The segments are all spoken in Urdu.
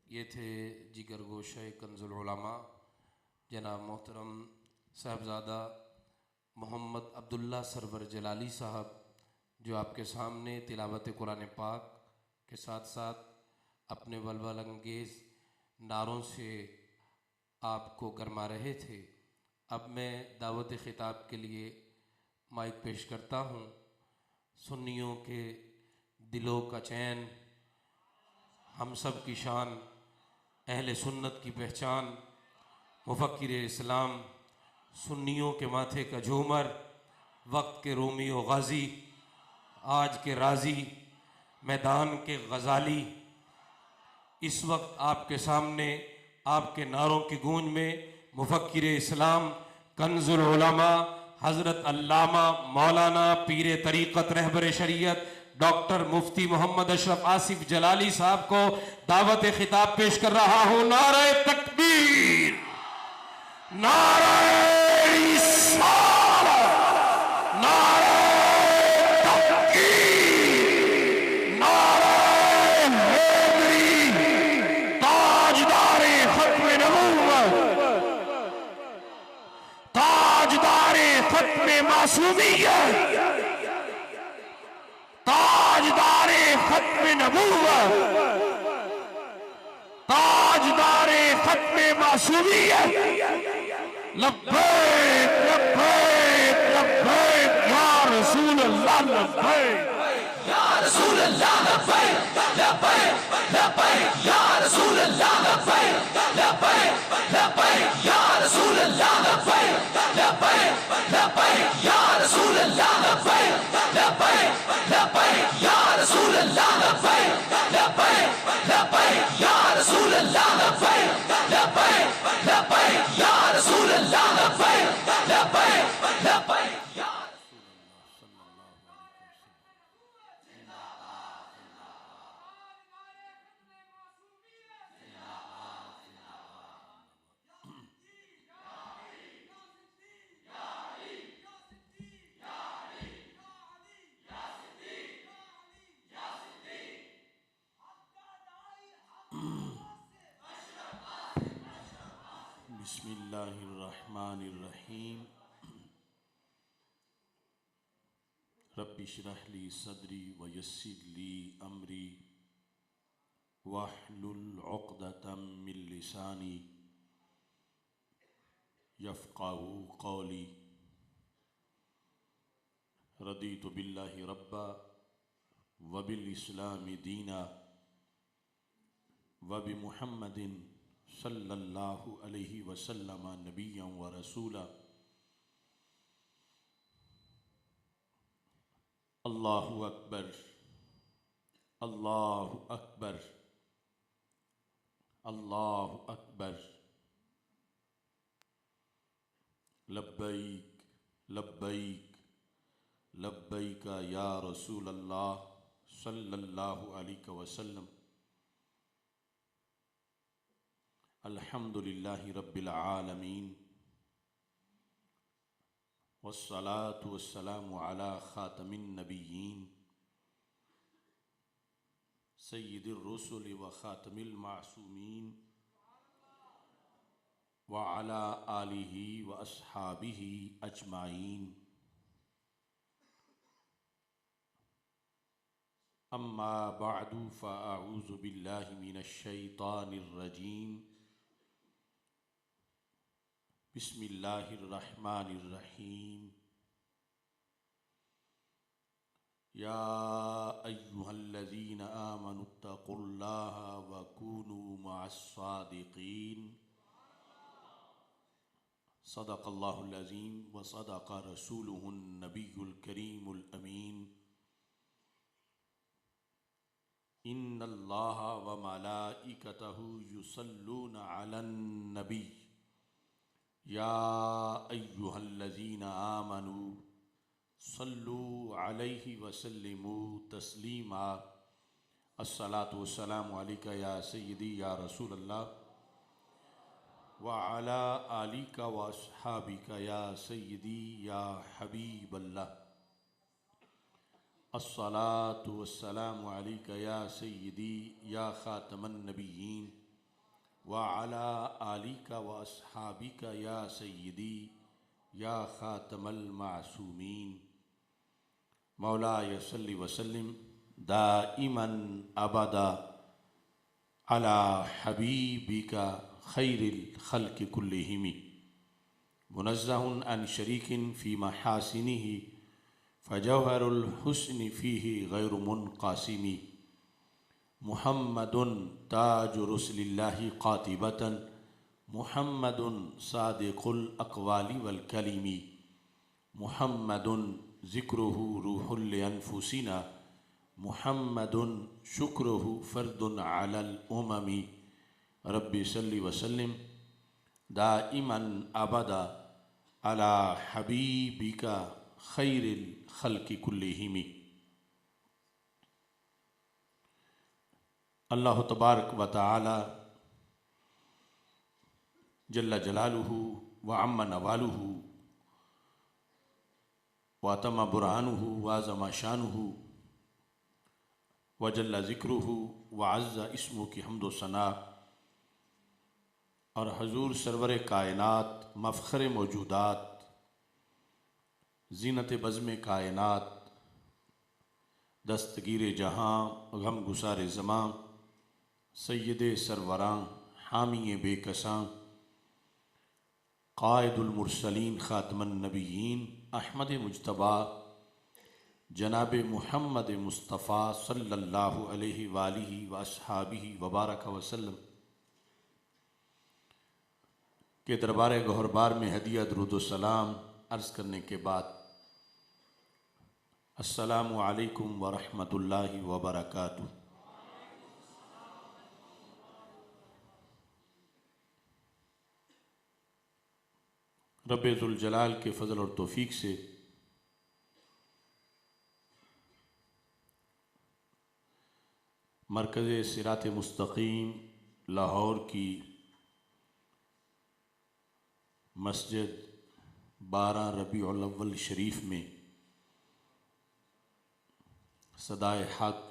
یہ تھے جگر گوشہ کنز العلماء جناب محترم صاحبزادہ محمد عبداللہ سرور جلالی صاحب، جو آپ کے سامنے تلاوت قرآن پاک کے ساتھ ساتھ اپنے ولول انگیز نعروں سے آپ کو گرما رہے تھے۔ اب میں دعوت خطاب کے لیے مائک پیش کرتا ہوں۔ سنیوں کے دلوں کا چین، ہم سب کی شان، اہل سنت کی پہچان، مفکر اسلام، سنیوں کے ماتھے کا جھومر، وقت کے رومی و غازی، آج کے رازی، میدان کے غزالی، اس وقت آپ کے سامنے آپ کے نعروں کی گونج میں مفکر اسلام، کنز العلماء، حضرت علامہ مولانا پیر طریقت رہبر شریعت ڈاکٹر مفتی محمد اشرف آصف جلالی صاحب کو دعوت خطاب پیش کر رہا ہوں۔ نعرہ تکبیر، نعرہ رسالت، نعرہ تحقیق، نعرہ حیدری، تاجدار ختم نبوت، تاجدار ختم معصومیت، تاجدار ختم نبوت، تاجدار ختم معصومیت، لبیک لبیک لبیک یا رسول اللہ، لبیک یا رسول اللہ، لبیک لبیک لبیک یا رسول اللہ، لبیک لبیک لبیک یا رسول اللہ، لبیک لبیک لبیک یا رسول اللہ، لبیک لبیک لبیک یا رسول اللہ، لبیک لبیک لبیک یا رسول اللہ، لبیک لبیک لبیک یا رسول اللہ، لبیک لبیک لبیک یا بسم اللہ الرحمن الرحیم۔ رب اشرح لی صدری ویسر لی امری واحلل عقدۃ من لسانی یفقہوا قولی۔ رضیت باللہ ربا وبالاسلام دینا وبمحمد صلی اللہ علیہ وسلم نبیا و رسولا۔ اللہ اکبر، اللہ اکبر، اللہ اکبر، لبیک لبیک لبیک یا رسول اللہ صلی اللہ علیہ وسلم۔ الحمد للہ رب العالمین، والصلاة والسلام علی خاتم النبیین سید الرسل وخاتم المعصومین وعلی آلہ واصحابہ اجمعین۔ اما بعد فاعوذ باللہ من الشیطان الرجیم۔ بسم اللہ الرحمن الرحیم۔ یا ایہا الذین آمنوا اتقوا اللہ وکونوا مع الصادقین۔ صدق اللہ العظیم وصدق رسولہ النبی الکریم الامین۔ ان اللہ وملائکتہ یصلون علی النبی یا ایہا الذین آمنوا صلوا علیہ وسلموا تسلیما۔ الصلاۃ والسلام علیک یا سیدی یا رسول اللہ وعلی آلک واصحابک یا سیدی یا حبیب اللہ۔ الصلاة والسلام علیک یا سیدی یا خاتم النبیین وعلى آلك وأصحابك يا سيدي يا خاتم المعصومين مولاي صل وسلم دائما أبدا على حبيبك خير الخلق كلهم منزه عن شريك في محاسنه فجوهر الحسن فيه غير منقسم محمد تاج رسل الله قاطبة محمد صادق الأقوال والكلم محمد ذكره روح لأنفسنا محمد شكره فرد على الأمم رب صل وسلم دائما أبدا على حبيبك خير الخلق كلهم. اللہ تبارک و تعالی جل جلالہ وعم نوالہ واتم برہانہ وعظم شانہ وجل ذکرہ وعز اسمہ کی حمد و ثنا اور حضور سرور کائنات مفخر موجودات زینت بزم کائنات دستگیر جہاں غم گسار زماں سید سروراں حامی بے کساں قائد المرسلین خاتم النبیین احمد مجتبیٰ جناب محمد مصطفیٰ صلی اللہ علیہ وآلہ واصحابہ وبارک وسلم کے دربار گہربار میں ہدیہ درود و سلام عرض کرنے کے بعد السلام علیکم ورحمۃ اللہ وبرکاتہ. رب ذوالجلال کے فضل اور توفیق سے مرکز صراط مستقیم لاہور کی مسجد 12 ربیع الاول شریف میں صدائے حق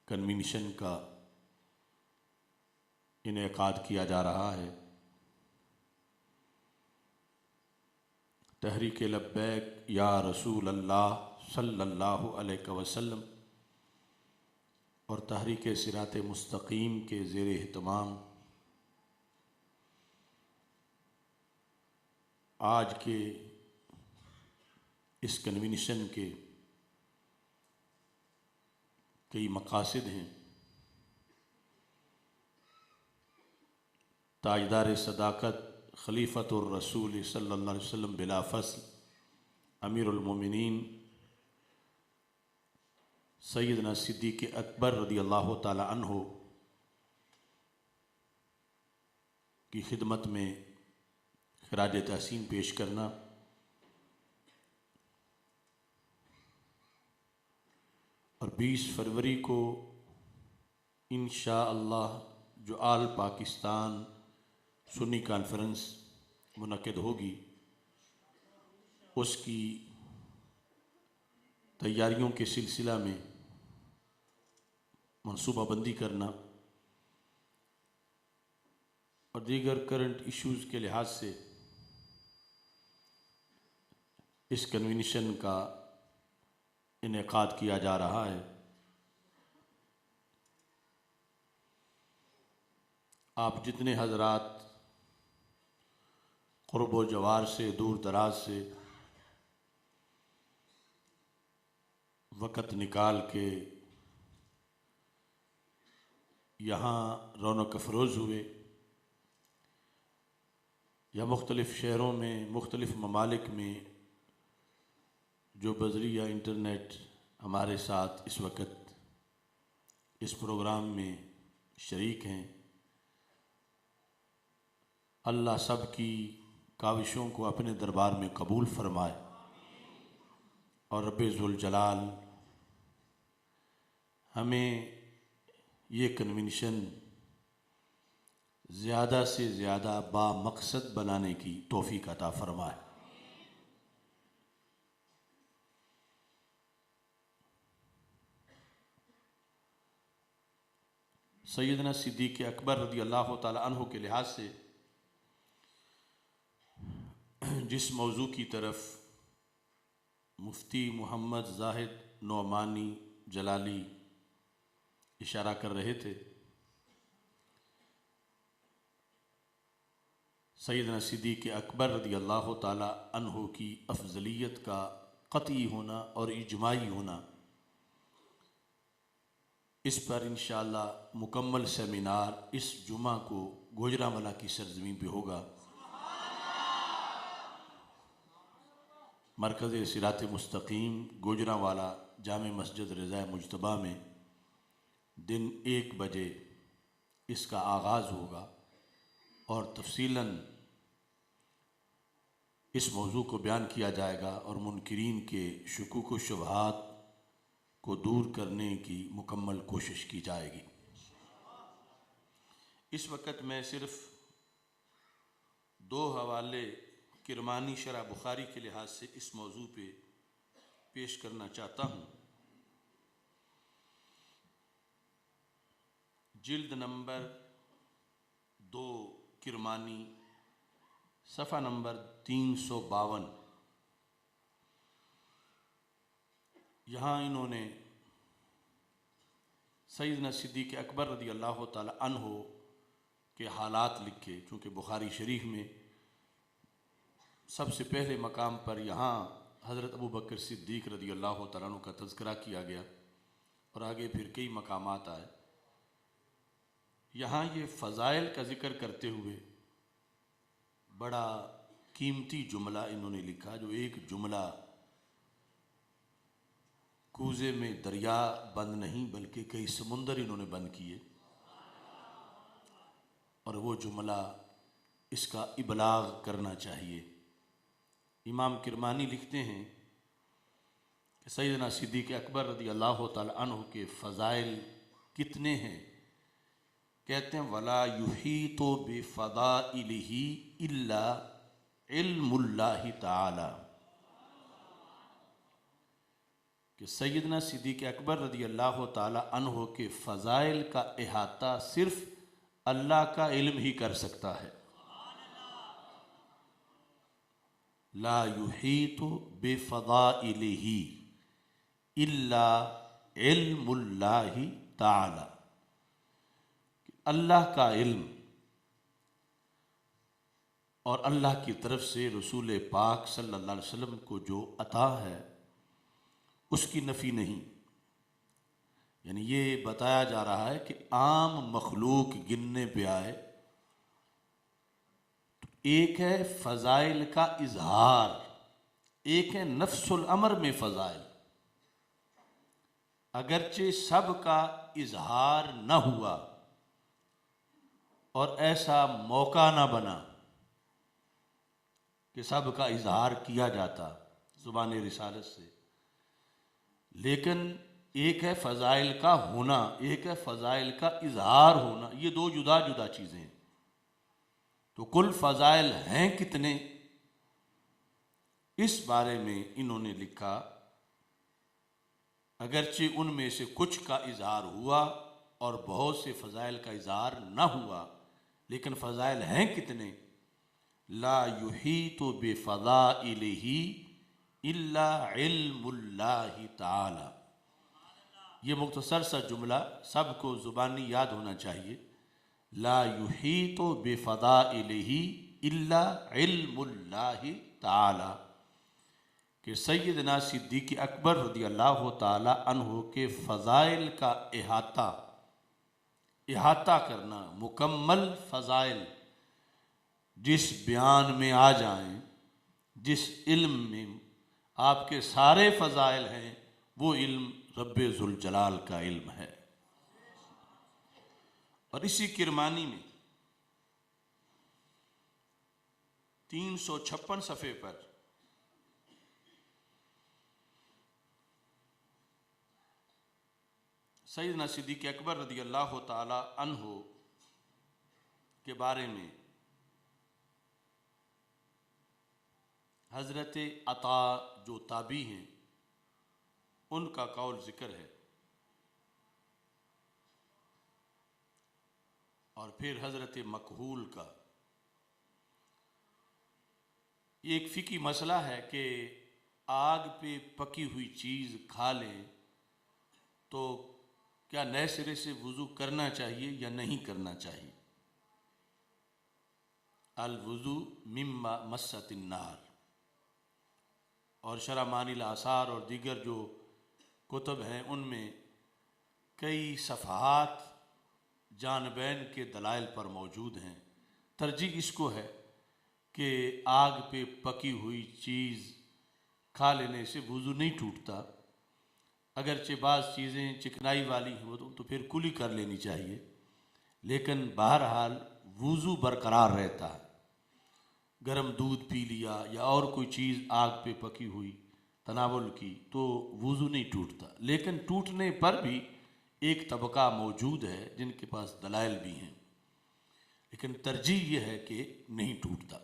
کنونشن کا انعقاد کیا جا رہا ہے. تحریک لبیک یا رسول اللہ صلی اللہ علیہ وسلم اور تحریک صراط مستقیم کے زیر اہتمام آج کے اس کنونشن کے کئی مقاصد ہیں. تاجدار صداقت خلیفۃ الرسول صلی اللہ علیہ وسلم بلا فصل امیر المومنین سیدنا صدیق اکبر رضی اللہ تعالی عنہ کی خدمت میں خراج تحسین پیش کرنا اور 20 فروری کو انشاءاللہ جو آل پاکستان سنی کانفرنس منعقد ہوگی اس کی تیاریوں کے سلسلہ میں منصوبہ بندی کرنا اور دیگر کرنٹ ایشوز کے لحاظ سے اس کنونشن کا انعقاد کیا جا رہا ہے. آپ جتنے حضرات قرب و جوار سے دور دراز سے وقت نکال کے یہاں رونق افروز ہوئے یا مختلف شہروں میں مختلف ممالک میں جو بذریعہ انٹرنیٹ ہمارے ساتھ اس وقت اس پروگرام میں شریک ہیں، اللہ سب کی کاوشوں کو اپنے دربار میں قبول فرمائے اور رب ذوالجلال ہمیں یہ کنونشن زیادہ سے زیادہ با مقصد بنانے کی توفیق عطا فرمائے. سیدنا صدیق اکبر رضی اللہ تعالی عنہ کے لحاظ سے جس موضوع کی طرف مفتی محمد زاہد نعمانی جلالی اشارہ کر رہے تھے، سیدنا صدیق اکبر رضی اللہ تعالی عنہ کی افضلیت کا قطعی ہونا اور اجماعی ہونا، اس پر انشاءاللہ مکمل سیمینار اس جمعہ کو گوجرانوالہ کی سرزمین پہ ہوگا۔ مرکز صراط مستقیم گوجرانوالہ جامع مسجد رضا مجتبیٰ میں دن 1 بجے اس کا آغاز ہوگا، اور تفصیلاً اس موضوع کو بیان کیا جائے گا اور منکرین کے شکوک و شبہات کو دور کرنے کی مکمل کوشش کی جائے گی۔ اس وقت میں صرف 2 حوالے کرمانی شرح بخاری کے لحاظ سے اس موضوع پہ پیش کرنا چاہتا ہوں۔ جلد نمبر 2 کرمانی، صفحہ نمبر 352، یہاں انہوں نے سیدنا صدیق اکبر رضی اللہ تعالی عنہ کے حالات لکھے، چونکہ بخاری شریف میں سب سے پہلے مقام پر یہاں حضرت ابوبکر صدیق رضی اللہ تعالیٰ عنہ کا تذکرہ کیا گیا، اور آگے پھر کئی مقامات آئے۔ یہاں یہ فضائل کا ذکر کرتے ہوئے بڑا قیمتی جملہ انہوں نے لکھا، جو ایک جملہ کوزے میں دریا بند نہیں بلکہ کئی سمندر انہوں نے بند کیے، اور وہ جملہ اس کا ابلاغ کرنا چاہیے۔ امام کرمانی لکھتے ہیں کہ سیدنا صدیق اکبر رضی اللہ تعالی عنہ کے فضائل کتنے ہیں، کہتے ہیں وَلَا يُحِيطُ بِفَضَائِلِهِ إِلَّا عِلْمُ اللَّهِ تَعَالَى، کہ سیدنا صدیق اکبر رضی اللہ تعالی عنہ کے فضائل کا احاطہ صرف اللہ کا علم ہی کر سکتا ہے۔ لا يحیط بفضائلہ الا علم اللہ تعالی، اللہ کا علم اور اللہ کی طرف سے رسول پاک صلی اللہ علیہ وسلم کو جو عطا ہے اس کی نفی نہیں، یعنی یہ بتایا جا رہا ہے کہ عام مخلوق گننے پہ آئے تو ایک ہے فضائل کا اظہار، ایک ہے نفس الامر میں فضائل، اگرچہ سب کا اظہار نہ ہوا اور ایسا موقع نہ بنا کہ سب کا اظہار کیا جاتا زبان رسالت سے، لیکن ایک ہے فضائل کا ہونا، ایک ہے فضائل کا اظہار ہونا، یہ 2 جدا جدا چیزیں ہیں۔ تو کل فضائل ہیں کتنے، اس بارے میں انہوں نے لکھا اگرچہ ان میں سے کچھ کا اظہار ہوا اور بہت سے فضائل کا اظہار نہ ہوا، لیکن فضائل ہیں کتنے، لا یحیط بفضائلہ الا علم اللہ تعالی۔ یہ مختصر سا جملہ سب کو زبانی یاد ہونا چاہیے، لا یحیط بفضائلہ الا علم اللہ تعالی، کہ سیدنا صدیق اکبر رضی اللہ تعالی عنہ کے فضائل کا احاطہ کرنا، مکمل فضائل جس بیان میں آ جائیں، جس علم میں آپ کے سارے فضائل ہیں، وہ علم رب ذوالجلال کا علم ہے۔ اور اسی کرمانی میں 356 صفحے پر سیدنا صدیق اکبر رضی اللہ تعالی عنہ کے بارے میں حضرت عطا جو تابعی ہیں ان کا قول ذکر ہے۔ اور پھر حضرت مکحول کا. یہ ایک فقہی مسئلہ ہے کہ آگ پہ پکی ہوئی چیز کھا لیں تو کیا نئے سرے سے وضو کرنا چاہیے یا نہیں کرنا چاہیے. الوضو مما مست النار، اور شرح معانی الاثار اور دیگر جو کتب ہیں ان میں کئی صفحات جانبین کے دلائل پر موجود ہیں. ترجیح اس کو ہے کہ آگ پہ پکی ہوئی چیز کھا لینے سے وضو نہیں ٹوٹتا. اگرچہ بعض چیزیں چکنائی والی ہوں تو پھر کلی کر لینی چاہیے، لیکن بہرحال وضو برقرار رہتا ہے. گرم دودھ پی لیا یا اور کوئی چیز آگ پہ پکی ہوئی تناول کی تو وضو نہیں ٹوٹتا. لیکن ٹوٹنے پر بھی ایک طبقہ موجود ہے جن کے پاس دلائل بھی ہیں، لیکن ترجیح یہ ہے کہ نہیں ٹوٹتا.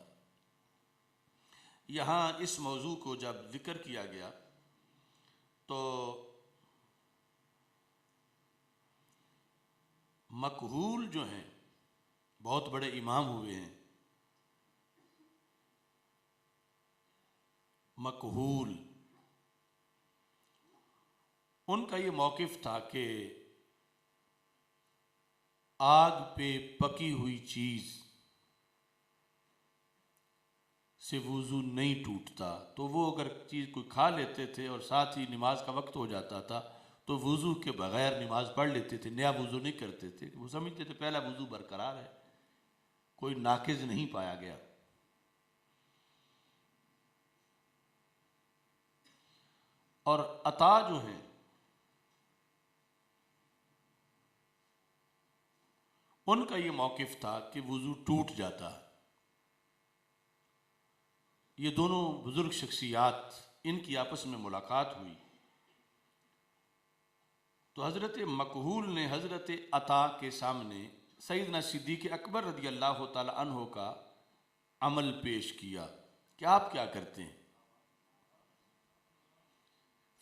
یہاں اس موضوع کو جب ذکر کیا گیا تو مکحول جو ہیں بہت بڑے امام ہوئے ہیں. مکحول ان کا یہ موقف تھا کہ آگ پہ پکی ہوئی چیز سے وضو نہیں ٹوٹتا، تو وہ اگر چیز کوئی کھا لیتے تھے اور ساتھ ہی نماز کا وقت ہو جاتا تھا تو وضو کے بغیر نماز پڑھ لیتے تھے، نیا وضو نہیں کرتے تھے. وہ سمجھتے تھے پہلا وضو برقرار ہے، کوئی ناقض نہیں پایا گیا. اور عطا جو ہیں ان کا یہ موقف تھا کہ وضو ٹوٹ جاتا ہے. یہ دونوں بزرگ شخصیات ان کی آپس میں ملاقات ہوئی تو حضرت مکحول نے حضرت عطا کے سامنے سیدنا صدیق اکبر رضی اللہ تعالی عنہ کا عمل پیش کیا کہ آپ کیا کرتے ہیں.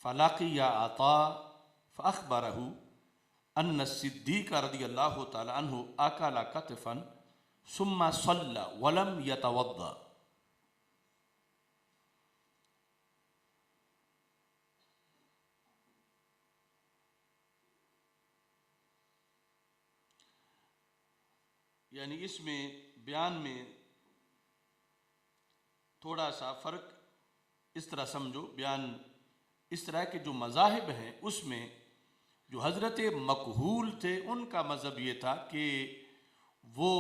فلاقی عطا فاخبرہ ان الصدیق رضی اللہ تعالی عنہ اکل کتفا ثم صلی ولم یتوضا. یعنی اس میں بیان میں تھوڑا سا فرق اس طرح سمجھو، بیان اس طرح کے جو مذاہب ہیں اس میں جو حضرت مکحول تھے ان کا مذہب یہ تھا کہ وہ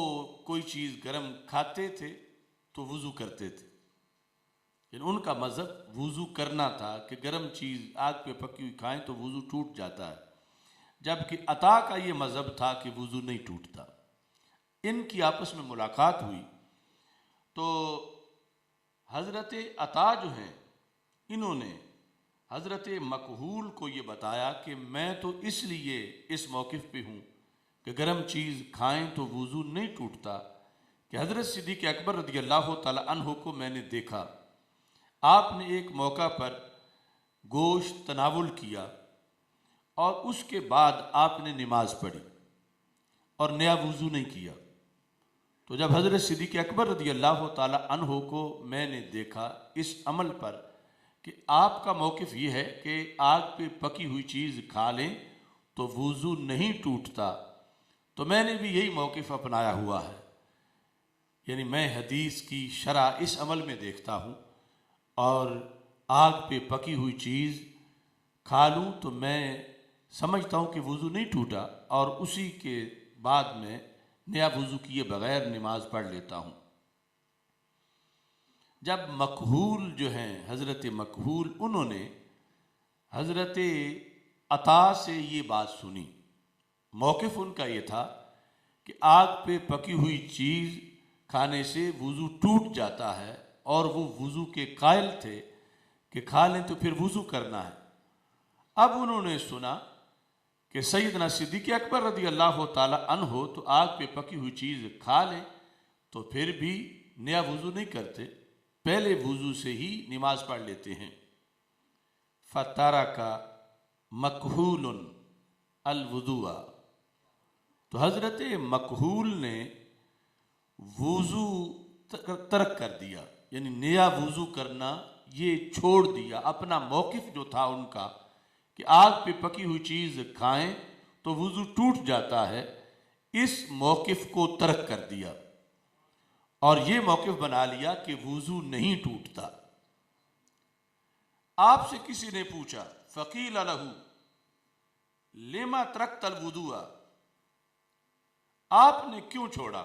کوئی چیز گرم کھاتے تھے تو وضو کرتے تھے. یعنی ان کا مذہب وضو کرنا تھا کہ گرم چیز آگ پہ پکی ہوئی کھائیں تو وضو ٹوٹ جاتا ہے، جبکہ عطا کا یہ مذہب تھا کہ وضو نہیں ٹوٹتا. ان کی آپس میں ملاقات ہوئی تو حضرت عطا جو ہیں انہوں نے حضرت مکحول کو یہ بتایا کہ میں تو اس لیے اس موقف پہ ہوں کہ گرم چیز کھائیں تو وضو نہیں ٹوٹتا کہ حضرت صدیق اکبر رضی اللہ تعالی عنہ کو میں نے دیکھا، آپ نے ایک موقع پر گوشت تناول کیا اور اس کے بعد آپ نے نماز پڑھی اور نیا وضو نہیں کیا. تو جب حضرت صدیق اکبر رضی اللہ تعالی عنہ کو میں نے دیکھا اس عمل پر کہ آپ کا موقف یہ ہے کہ آگ پہ پکی ہوئی چیز کھا لیں تو وضو نہیں ٹوٹتا، تو میں نے بھی یہی موقف اپنایا ہوا ہے. یعنی میں حدیث کی شرح اس عمل میں دیکھتا ہوں، اور آگ پہ پکی ہوئی چیز کھا لوں تو میں سمجھتا ہوں کہ وضو نہیں ٹوٹا، اور اسی کے بعد میں نیا وضو کیے بغیر نماز پڑھ لیتا ہوں. جب مکحول جو ہیں حضرت مکحول انہوں نے حضرت عطا سے یہ بات سنی، موقف ان کا یہ تھا کہ آگ پہ پکی ہوئی چیز کھانے سے وضو ٹوٹ جاتا ہے، اور وہ وضو کے قائل تھے کہ کھا لیں تو پھر وضو کرنا ہے. اب انہوں نے سنا کہ سیدنا صدیق اکبر رضی اللہ تعالی عنہ تو آگ پہ پکی ہوئی چیز کھا لیں تو پھر بھی نیا وضو نہیں کرتے، پہلے وضو سے ہی نماز پڑھ لیتے ہیں. فَتَرَكَ مَكْحُولٌ الْوُضُوءَ، تو حضرت مکحول نے وضو ترک کر دیا، یعنی نیا وضو کرنا یہ چھوڑ دیا۔ اپنا موقف جو تھا ان کا کہ آگ پہ پکی ہوئی چیز کھائیں تو وضو ٹوٹ جاتا ہے، اس موقف کو ترک کر دیا اور یہ موقف بنا لیا کہ وضو نہیں ٹوٹتا۔ آپ سے کسی نے پوچھا فقیل لہ لما ترکت الوضوء، آپ نے کیوں چھوڑا؟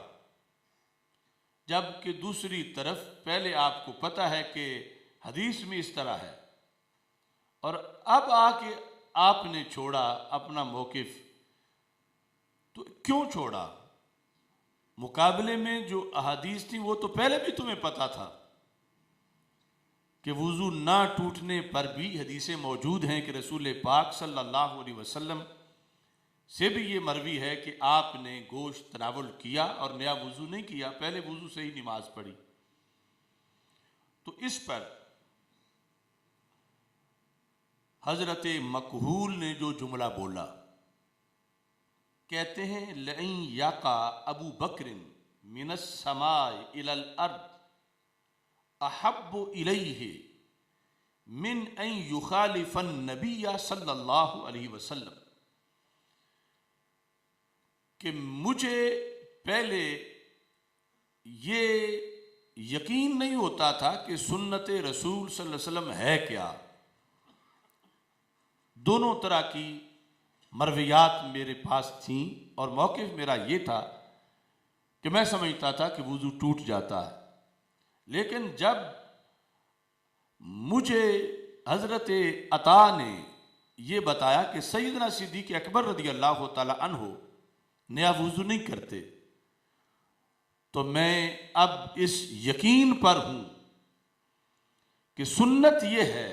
جبکہ دوسری طرف پہلے آپ کو پتہ ہے کہ حدیث میں اس طرح ہے، اور اب آ کے آپ نے چھوڑا اپنا موقف، تو کیوں چھوڑا؟ مقابلے میں جو احادیث تھیں وہ تو پہلے بھی تمہیں پتہ تھا کہ وضو نہ ٹوٹنے پر بھی حدیثیں موجود ہیں کہ رسول پاک صلی اللہ علیہ وسلم سے بھی یہ مروی ہے کہ آپ نے گوشت تناول کیا اور نیا وضو نہیں کیا، پہلے وضو سے ہی نماز پڑھی۔ تو اس پر حضرت مکحول نے جو جملہ بولا، کہتے ہیں لئن یقع ابو بکر من السماء الى الارض احب الیہ من ان یخالف النبی صلی اللہ علیہ وسلم، کہ مجھے پہلے یہ یقین نہیں ہوتا تھا کہ سنت رسول صلی اللہ علیہ وسلم ہے کیا۔ دونوں طرح کی مرویات میرے پاس تھیں اور موقف میرا یہ تھا کہ میں سمجھتا تھا کہ وضو ٹوٹ جاتا ہے، لیکن جب مجھے حضرت عطا نے یہ بتایا کہ سیدنا صدیق اکبر رضی اللہ تعالی عنہ نیا وضو نہیں کرتے، تو میں اب اس یقین پر ہوں کہ سنت یہ ہے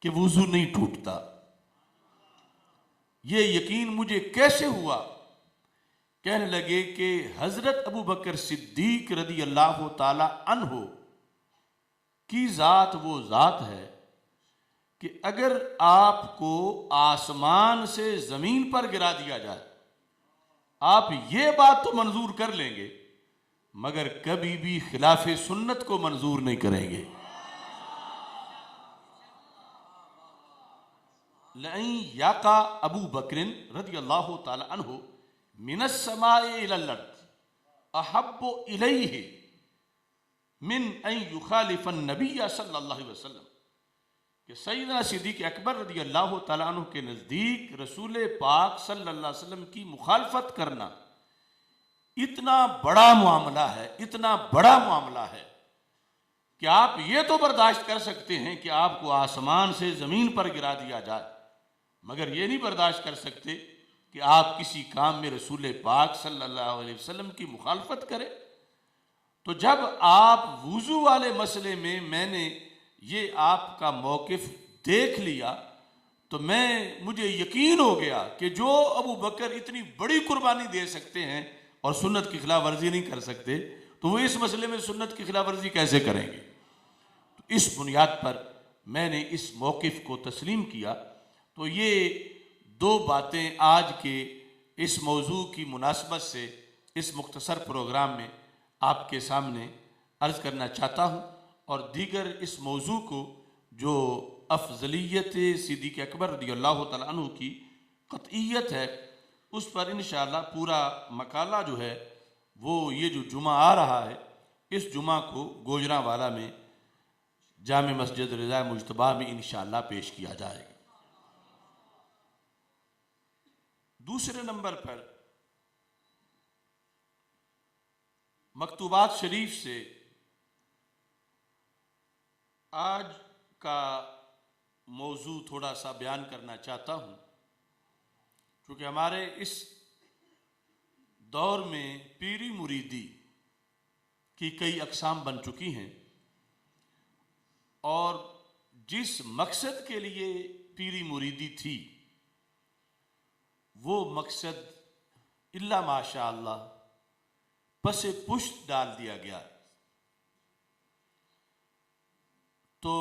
کہ وضو نہیں ٹوٹتا۔ یہ یقین مجھے کیسے ہوا؟ کہنے لگے کہ حضرت ابو بکر صدیق رضی اللہ تعالی عنہ کی ذات وہ ذات ہے کہ اگر آپ کو آسمان سے زمین پر گرا دیا جائے آپ یہ بات تو منظور کر لیں گے، مگر کبھی بھی خلاف سنت کو منظور نہیں کریں گے۔ لئن یقع ابو بکر رضی اللہ تعالی عنہ من السماء الى الارض احب الیہ من ان یخالف النبی صلی اللہ علیہ وسلم، کہ سیدنا صدیق اکبر رضی اللہ تعالیٰ عنہ کے نزدیک رسول پاک صلی اللہ علیہ وسلم کی مخالفت کرنا اتنا بڑا معاملہ ہے، اتنا بڑا معاملہ ہے کہ آپ یہ تو برداشت کر سکتے ہیں کہ آپ کو آسمان سے زمین پر گرا دیا جائے، مگر یہ نہیں برداشت کر سکتے کہ آپ کسی کام میں رسول پاک صلی اللہ علیہ وسلم کی مخالفت کریں۔ تو جب آپ وضو والے مسئلے میں نے یہ آپ کا موقف دیکھ لیا تو مجھے یقین ہو گیا کہ جو ابو بکر اتنی بڑی قربانی دے سکتے ہیں اور سنت کی خلاف ورزی نہیں کر سکتے، تو وہ اس مسئلے میں سنت کی خلاف ورزی کیسے کریں گے؟ تو اس بنیاد پر میں نے اس موقف کو تسلیم کیا۔ تو یہ دو باتیں آج کے اس موضوع کی مناسبت سے اس مختصر پروگرام میں آپ کے سامنے عرض کرنا چاہتا ہوں، اور دیگر اس موضوع کو جو افضلیت صدیق اکبر رضی اللہ تعالیٰ عنہ کی قطعیت ہے اس پر انشاءاللہ پورا مقالہ جو ہے وہ یہ جو جمعہ آ رہا ہے اس جمعہ کو گوجرانوالا میں جامع مسجد رضا مجتبیٰ میں انشاءاللہ پیش کیا جائے گا۔ دوسرے نمبر پر مکتوبات شریف سے آج کا موضوع تھوڑا سا بیان کرنا چاہتا ہوں، کیونکہ ہمارے اس دور میں پیری مریدی کی کئی اقسام بن چکی ہیں، اور جس مقصد کے لیے پیری مریدی تھی وہ مقصد الا ماشاء اللہ پس پشت ڈال دیا گیا۔ تو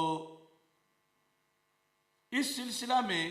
اس سلسلہ میں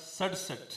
67,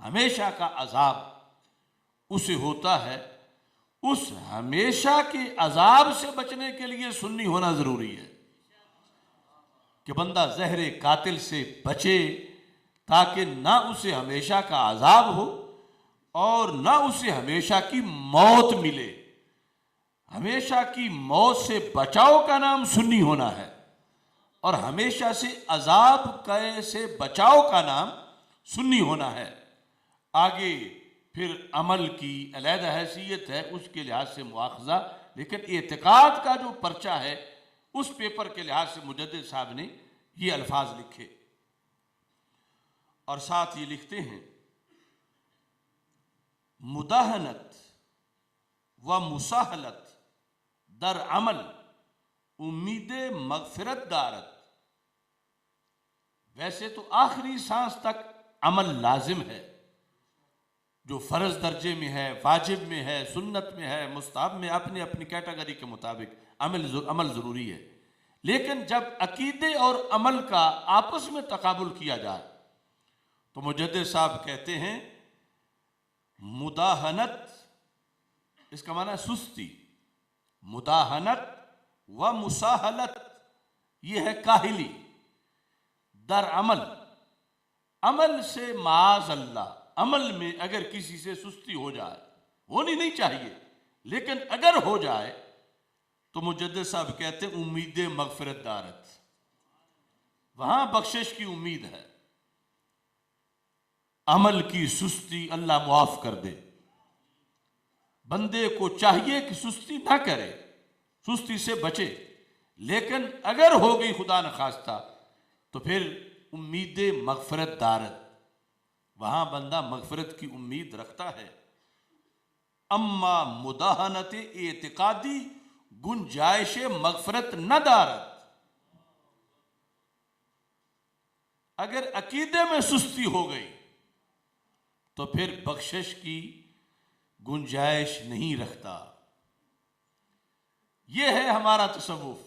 ہمیشہ کا عذاب اسے ہوتا ہے، اس ہمیشہ کے عذاب سے بچنے کے لیے سنی ہونا ضروری ہے کہ بندہ زہر قاتل سے بچے، تاکہ نہ اسے ہمیشہ کا عذاب ہو اور نہ اسے ہمیشہ کی موت ملے۔ ہمیشہ کی موت سے بچاؤ کا نام سنی ہونا ہے، اور ہمیشہ سے عذاب سے بچاؤ کا نام سنی ہونا ہے۔ آگے پھر عمل کی علیحدہ حیثیت ہے، اس کے لحاظ سے مواخذہ، لیکن اعتقاد کا جو پرچہ ہے اس پیپر کے لحاظ سے مجدد صاحب نے یہ الفاظ لکھے، اور ساتھ یہ لکھتے ہیں مداہنت و مساہلت در عمل امید مغفرت دارت۔ ویسے تو آخری سانس تک عمل لازم ہے، جو فرض درجے میں ہے، واجب میں ہے، سنت میں ہے، مستحب میں، اپنی اپنی کیٹیگری کے مطابق عمل ضروری ہے، لیکن جب عقیدے اور عمل کا آپس میں تقابل کیا جائے تو مجدد صاحب کہتے ہیں مداہنت، اس کا معنی ہے سستی، مداہنت و مساہلت یہ ہے کاہلی، در عمل، عمل سے معاذ اللہ، عمل میں اگر کسی سے سستی ہو جائے، ہونی نہیں چاہیے لیکن اگر ہو جائے تو مجدد صاحب کہتے ہیں امید مغفرت دارت، وہاں بخشش کی امید ہے، عمل کی سستی اللہ معاف کر دے۔ بندے کو چاہیے کہ سستی نہ کرے، سستی سے بچے، لیکن اگر ہو گئی خدا نخواستہ تو پھر امید مغفرت دارت، وہاں بندہ مغفرت کی امید رکھتا ہے۔ اما مداہنت اعتقادی گنجائش مغفرت نہ دارت، اگر عقیدے میں سستی ہو گئی تو پھر بخشش کی گنجائش نہیں رکھتا۔ یہ ہے ہمارا تصوف۔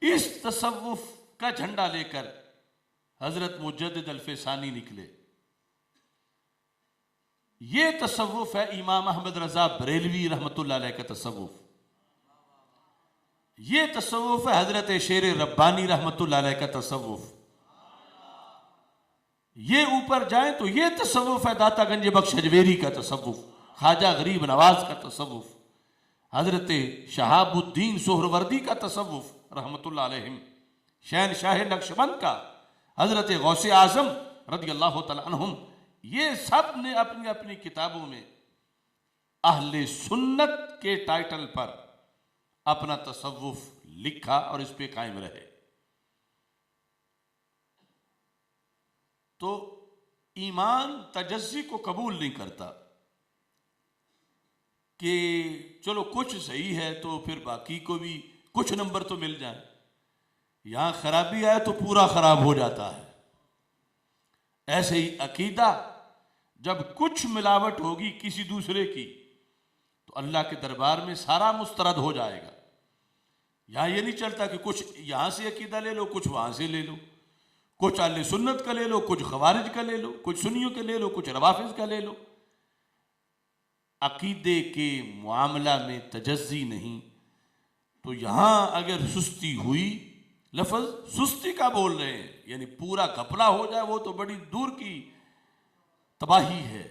اس تصوف کا جھنڈا لے کر حضرت مجدد الفسانی نکلے۔ یہ تصوف ہے امام احمد رضا بریلوی رحمۃ اللہ علیہ کا تصوف، یہ تصوف ہے حضرت شیر ربانی رحمۃ اللہ علیہ کا تصوف، یہ اوپر جائیں تو یہ تصوف ہے داتا گنج بخش اجمیری کا تصوف، خواجہ غریب نواز کا تصوف، حضرت شہاب الدین سہروردی کا تصوف رحمۃ اللہ علیہم، شہنشاہ نقشبند کا، حضرت غوث اعظم رضی اللہ تعالی عنہم، یہ سب نے اپنی اپنی کتابوں میں اہل سنت کے ٹائٹل پر اپنا تصوف لکھا اور اس پہ قائم رہے۔ تو ایمان تجزی کو قبول نہیں کرتا کہ چلو کچھ صحیح ہے تو پھر باقی کو بھی کچھ نمبر تو مل جائیں، یہاں خرابی آئے تو پورا خراب ہو جاتا ہے۔ ایسے ہی عقیدہ جب کچھ ملاوٹ ہوگی کسی دوسرے کی تو اللہ کے دربار میں سارا مسترد ہو جائے گا۔ یہاں یہ نہیں چلتا کہ کچھ یہاں سے عقیدہ لے لو، کچھ وہاں سے لے لو، کچھ اہل سنت کا لے لو، کچھ خوارج کا لے لو، کچھ سنیوں کا لے لو، کچھ روافض کا لے لو۔ عقیدے کے معاملہ میں تجزی نہیں، تو یہاں اگر سستی ہوئی، لفظ سستی کا بول رہے ہیں، یعنی پورا گھپلا ہو جائے وہ تو بڑی دور کی تباہی ہے۔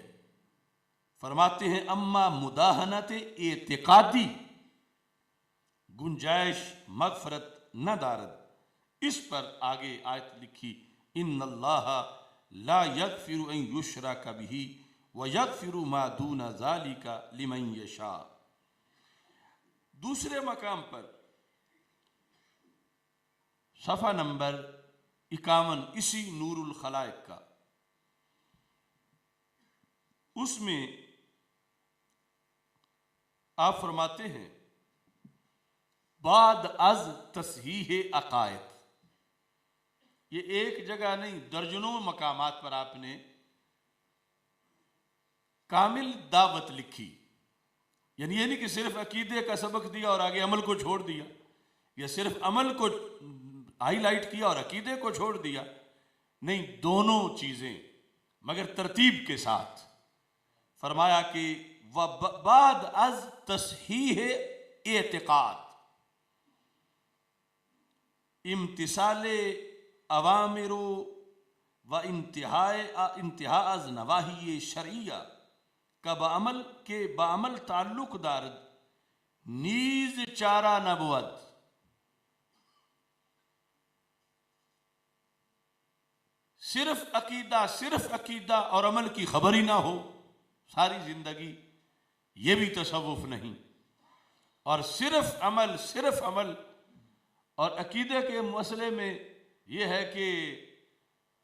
فرماتے ہیں اما مداہنت اعتقادی گنجائش مغفرت نہ دارد، اس پر آگے آیت لکھی ان اللہ لا یغفر ان یشرک بہ ویغفر ما دون ذلک لمن یشاء۔ دوسرے مقام پر صفحہ نمبر 51 اسی نور الخلائق کا، اس میں آپ فرماتے ہیں بعد از تصحیح عقائد، یہ ایک جگہ نہیں درجنوں مقامات پر آپ نے کامل دعوت لکھی، یعنی یہ نہیں کہ صرف عقیدے کا سبق دیا اور آگے عمل کو چھوڑ دیا، یا صرف عمل کو ہائی لائٹ کیا اور عقیدے کو چھوڑ دیا، نہیں، دونوں چیزیں مگر ترتیب کے ساتھ. فرمایا کہ بعد از تصحیح اعتقاد امتثال اوامر و انتہا از نواہی شرعیہ کا بعمل تعلق دارد نیز چارہ نبوت. صرف عقیدہ اور عمل کی خبر ہی نہ ہو ساری زندگی، یہ بھی تصوف نہیں. اور صرف عمل اور عقیدے کے مسئلے میں یہ ہے کہ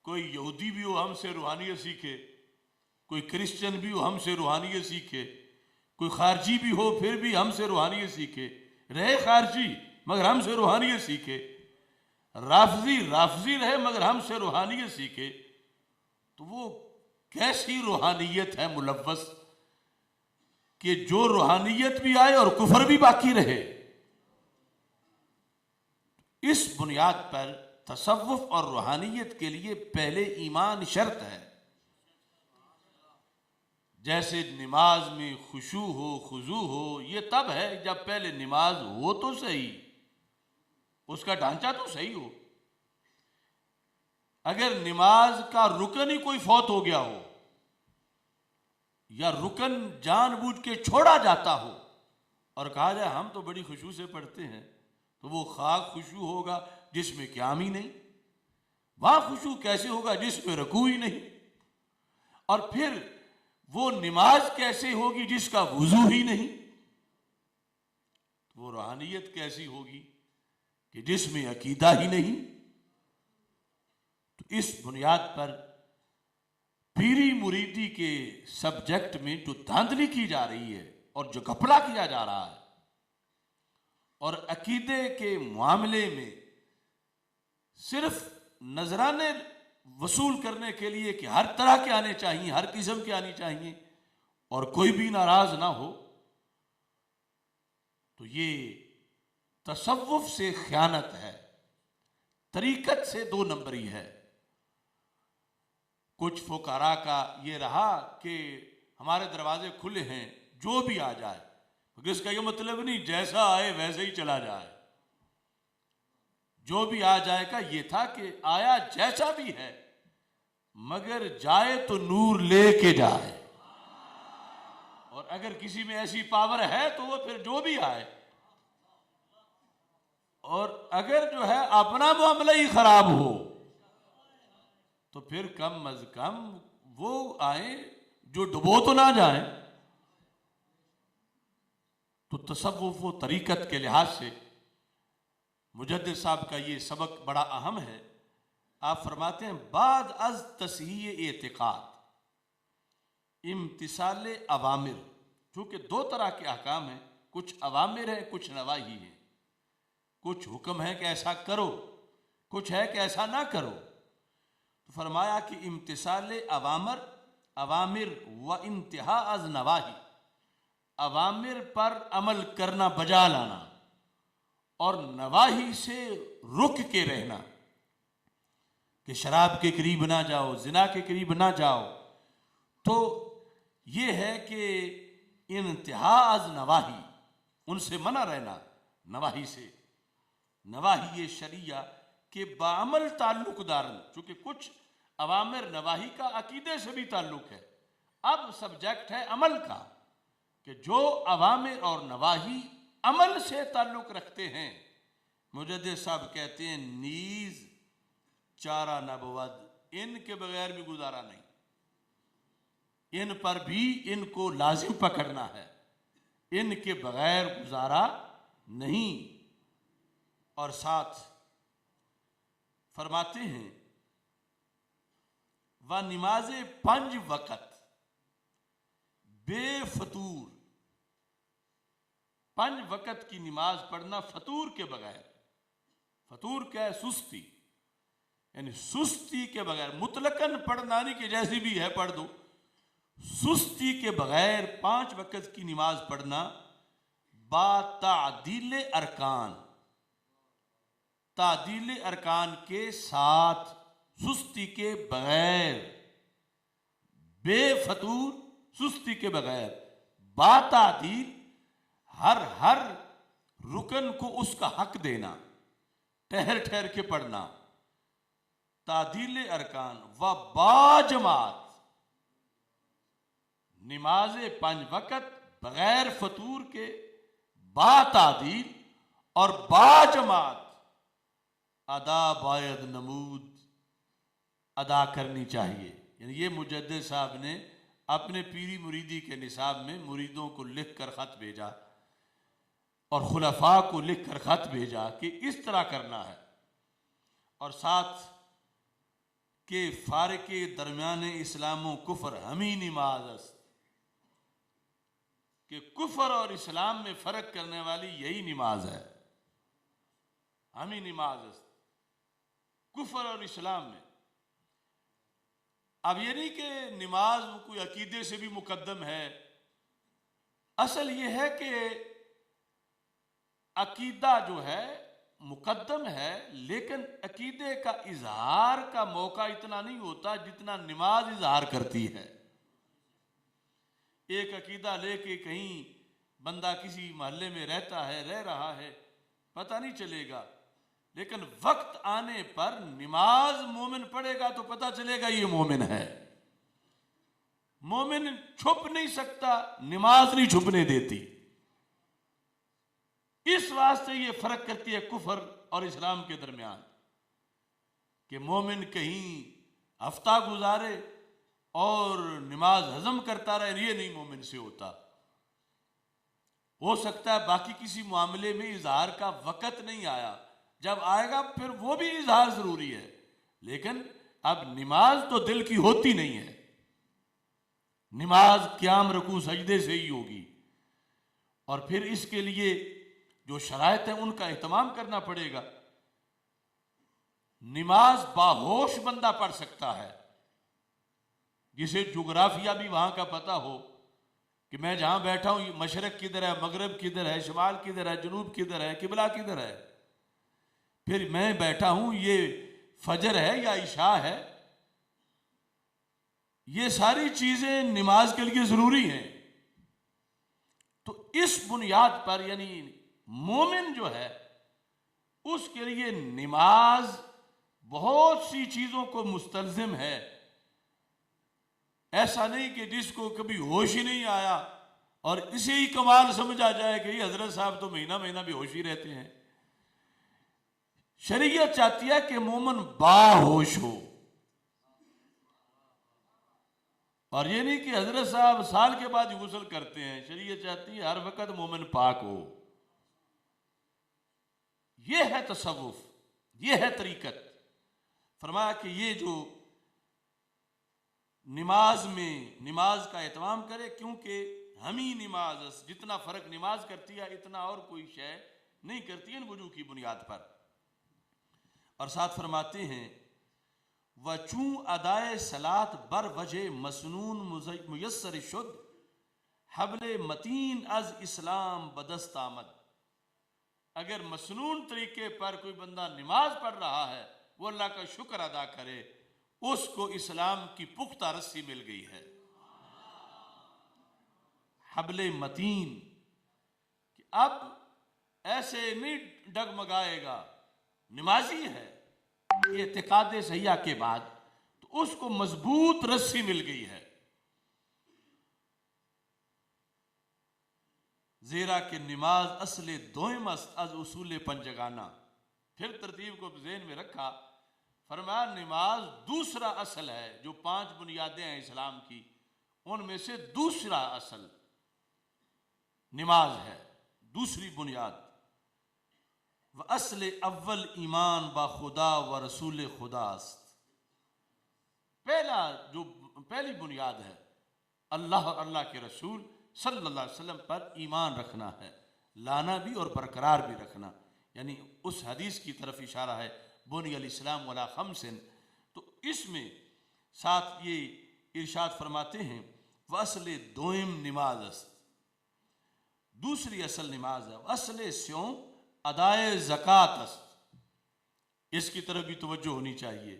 کوئی یہودی بھی ہو ہم سے روحانیت سیکھے، کوئی کرسچن بھی ہو ہم سے روحانیت سیکھے، کوئی خارجی بھی ہو پھر بھی ہم سے روحانیت سیکھے، رہے خارجی مگر ہم سے روحانیت سیکھے، رافضی رہے مگر ہم سے روحانیت سیکھے. تو وہ کیسی روحانیت ہے ملوث کہ جو روحانیت بھی آئے اور کفر بھی باقی رہے. اس بنیاد پر تصوف اور روحانیت کے لیے پہلے ایمان شرط ہے. جیسے نماز میں خشوع ہو خضوع ہو، یہ تب ہے جب پہلے نماز ہو تو صحیح، اس کا ڈھانچہ تو صحیح ہو. اگر نماز کا رکن ہی کوئی فوت ہو گیا ہو یا رکن جان بوجھ کے چھوڑا جاتا ہو اور کہا جائے ہم تو بڑی خشوع سے پڑھتے ہیں، تو وہ خاک خشوع ہوگا جس میں قیام ہی نہیں، وہاں خشوع کیسے ہوگا جس میں رکوع ہی نہیں، اور پھر وہ نماز کیسے ہوگی جس کا وضو ہی نہیں، وہ روحانیت کیسی ہوگی کہ جس میں عقیدہ ہی نہیں. تو اس بنیاد پر پیری مریدی کے سبجیکٹ میں جو دھاندلی کی جا رہی ہے اور جو گھپلا کیا جا رہا ہے، اور عقیدے کے معاملے میں صرف نذرانے وصول کرنے کے لیے کہ ہر طرح کے آنے چاہیے، ہر قسم کے آنی چاہیے اور کوئی بھی ناراض نہ ہو، تو یہ تصوف سے خیانت ہے، طریقت سے 2 نمبری ہے. کچھ فقراء کا یہ رہا کہ ہمارے دروازے کھلے ہیں جو بھی آ جائے، مگر اس کا یہ مطلب نہیں جیسا آئے ویسے ہی چلا جائے. جو بھی آ جائے گا یہ تھا کہ آیا جیسا بھی ہے مگر جائے تو نور لے کے جائے، اور اگر کسی میں ایسی پاور ہے تو وہ پھر جو بھی آئے، اور اگر جو ہے اپنا معاملہ ہی خراب ہو تو پھر کم از کم وہ آئیں جو ڈبو تو نہ جائیں. تو تصوف و طریقت کے لحاظ سے مجدد صاحب کا یہ سبق بڑا اہم ہے. آپ فرماتے ہیں بعد از تصحیح اعتقاد امتثال اوامر، چونکہ 2 طرح کے احکام ہیں، کچھ اوامر ہیں کچھ نواہی ہیں، کچھ حکم ہے کہ ایسا کرو، کچھ ہے کہ ایسا نہ کرو. تو فرمایا کہ امتثال اوامر و انتہا از نواہی، اوامر پر عمل کرنا بجا لانا اور نواہی سے رک کے رہنا، کہ شراب کے قریب نہ جاؤ، زنا کے قریب نہ جاؤ. تو یہ ہے کہ انتہا از نواہی، ان سے منع رہنا، نواہی سے، نواہی شریعہ کے بعمل تعلق دارن، چونکہ کچھ اوامر نواہی کا عقیدے سے بھی تعلق ہے. اب سبجیکٹ ہے عمل کا، کہ جو اوامر اور نواہی عمل سے تعلق رکھتے ہیں، مجدد صاحب کہتے ہیں نیز چارہ نبوت، ان کے بغیر بھی گزارا نہیں، ان پر بھی ان کو لازم پکڑنا ہے، ان کے بغیر گزارا نہیں. اور ساتھ فرماتے ہیں وہ نماز 5 وقت بے فطور، 5 وقت کی نماز پڑھنا فطور کے بغیر. فطور کیا ہے؟ سستی، یعنی سستی کے بغیر، مطلقاً پڑھنا نہیں کہ جیسی بھی ہے پڑھ دو، سستی کے بغیر 5 وقت کی نماز پڑھنا با تعدیل ارکان، تعدیل ارکان کے ساتھ سستی کے بغیر، بے فطور سستی کے بغیر، با تعدیل ہر رکن کو اس کا حق دینا، ٹھہر ٹھہر کے پڑھنا، تعدیل ارکان و با جماعت، نماز 5 وقت بغیر فطور کے با تعدیل اور با جماعت ادا باید نمود، ادا کرنی چاہیے۔ یعنی یہ مجدد صاحب نے اپنے پیری مریدی کے نصاب میں مریدوں کو لکھ کر خط بھیجا اور خلفاء کو لکھ کر خط بھیجا کہ اس طرح کرنا ہے، اور ساتھ کہ فارق درمیان اسلام و کفر ہمی نماز است، کہ کفر اور اسلام میں فرق کرنے والی یہی نماز ہے، ہمی نماز است کفر اور اسلام میں۔ اب یہ نہیں کہ نماز کوئی عقیدے سے بھی مقدم ہے، اصل یہ ہے کہ عقیدہ جو ہے مقدم ہے، لیکن عقیدے کا اظہار کا موقع اتنا نہیں ہوتا جتنا نماز اظہار کرتی ہے۔ ایک عقیدہ لے کے کہیں بندہ کسی محلے میں رہتا ہے، رہ رہا ہے، پتہ نہیں چلے گا، لیکن وقت آنے پر نماز مومن پڑھے گا تو پتہ چلے گا یہ مومن ہے۔ مومن چھپ نہیں سکتا، نماز نہیں چھپنے دیتی۔ اس واسطے یہ فرق کرتی ہے کفر اور اسلام کے درمیان، کہ مومن کہیں ہفتہ گزارے اور نماز ہضم کرتا رہے، یہ نہیں مومن سے ہوتا۔ ہو سکتا ہے باقی کسی معاملے میں اظہار کا وقت نہیں آیا، جب آئے گا پھر وہ بھی اظہار ضروری ہے، لیکن اب نماز تو دل کی ہوتی نہیں ہے، نماز قیام رکوع سجدے سے ہی ہوگی، اور پھر اس کے لیے جو شرائط ہیں ان کا اہتمام کرنا پڑے گا۔ نماز باہوش بندہ پڑھ سکتا ہے، جسے جغرافیہ بھی وہاں کا پتہ ہو کہ میں جہاں بیٹھا ہوں یہ مشرق کدھر ہے، مغرب کدھر ہے، شمال کدھر ہے، جنوب کدھر ہے، قبلہ کدھر ہے، پھر میں بیٹھا ہوں یہ فجر ہے یا عشاء ہے، یہ ساری چیزیں نماز کے لیے ضروری ہیں۔ تو اس بنیاد پر یعنی مومن جو ہے اس کے لیے نماز بہت سی چیزوں کو مستلزم ہے۔ ایسا نہیں کہ جس کو کبھی ہوش ہی نہیں آیا اور اسے ہی کمال سمجھا جائے کہ یہ حضرت صاحب تو مہینہ مہینہ بھی ہوش ہی رہتے ہیں۔ شریعت چاہتی ہے کہ مومن باہوش ہو، اور یہ نہیں کہ حضرت صاحب سال کے بعد ہی غسل کرتے ہیں، شریعت چاہتی ہے ہر وقت مومن پاک ہو۔ یہ ہے تصوف، یہ ہے طریقت۔ فرمایا کہ یہ جو نماز میں نماز کا اہتمام کرے، کیونکہ ہمیں نماز جتنا فرق نماز کرتی ہے اتنا اور کوئی شے نہیں کرتی ان وجوہ کی بنیاد پر۔ اور ساتھ فرماتے ہیں وَچوں ادائے صلاۃ بر وجہ مسنون میسر شد، حبل متین از اسلام بدست آمد۔ اگر مسنون طریقے پر کوئی بندہ نماز پڑھ رہا ہے، وہ اللہ کا شکر ادا کرے، اس کو اسلام کی پختہ رسی مل گئی ہے۔ حبل متین، کہ اب ایسے نہیں ڈگمگائے گا، نمازی ہے اعتقاد صحیحہ کے بعد، تو اس کو مضبوط رسی مل گئی ہے۔ زیرا کہ نماز اصل دوئم است از اصول پنجگانہ۔ پھر ترتیب کو ذہن میں رکھا، فرمایا نماز دوسرا اصل ہے، جو 5 بنیادیں ہیں اسلام کی، ان میں سے دوسرا اصل نماز ہے، دوسری بنیاد۔ وَأَصْلِ اول ایمان با خدا و رسول خدا است۔ پہلی بنیاد ہے اللہ اور اللہ کے رسول صلی اللہ علیہ وسلم پر ایمان رکھنا ہے، لانا بھی اور برقرار بھی رکھنا، یعنی اس حدیث کی طرف اشارہ ہے بنی الاسلام علی خمس۔ تو اس میں ساتھ یہ ارشاد فرماتے ہیں وَأَصْلِ دوئم نماز است، دوسری اصل نماز ہے۔ اصل سیوں ادائے زکوٰۃ است، اس کی طرف بھی توجہ ہونی چاہیے۔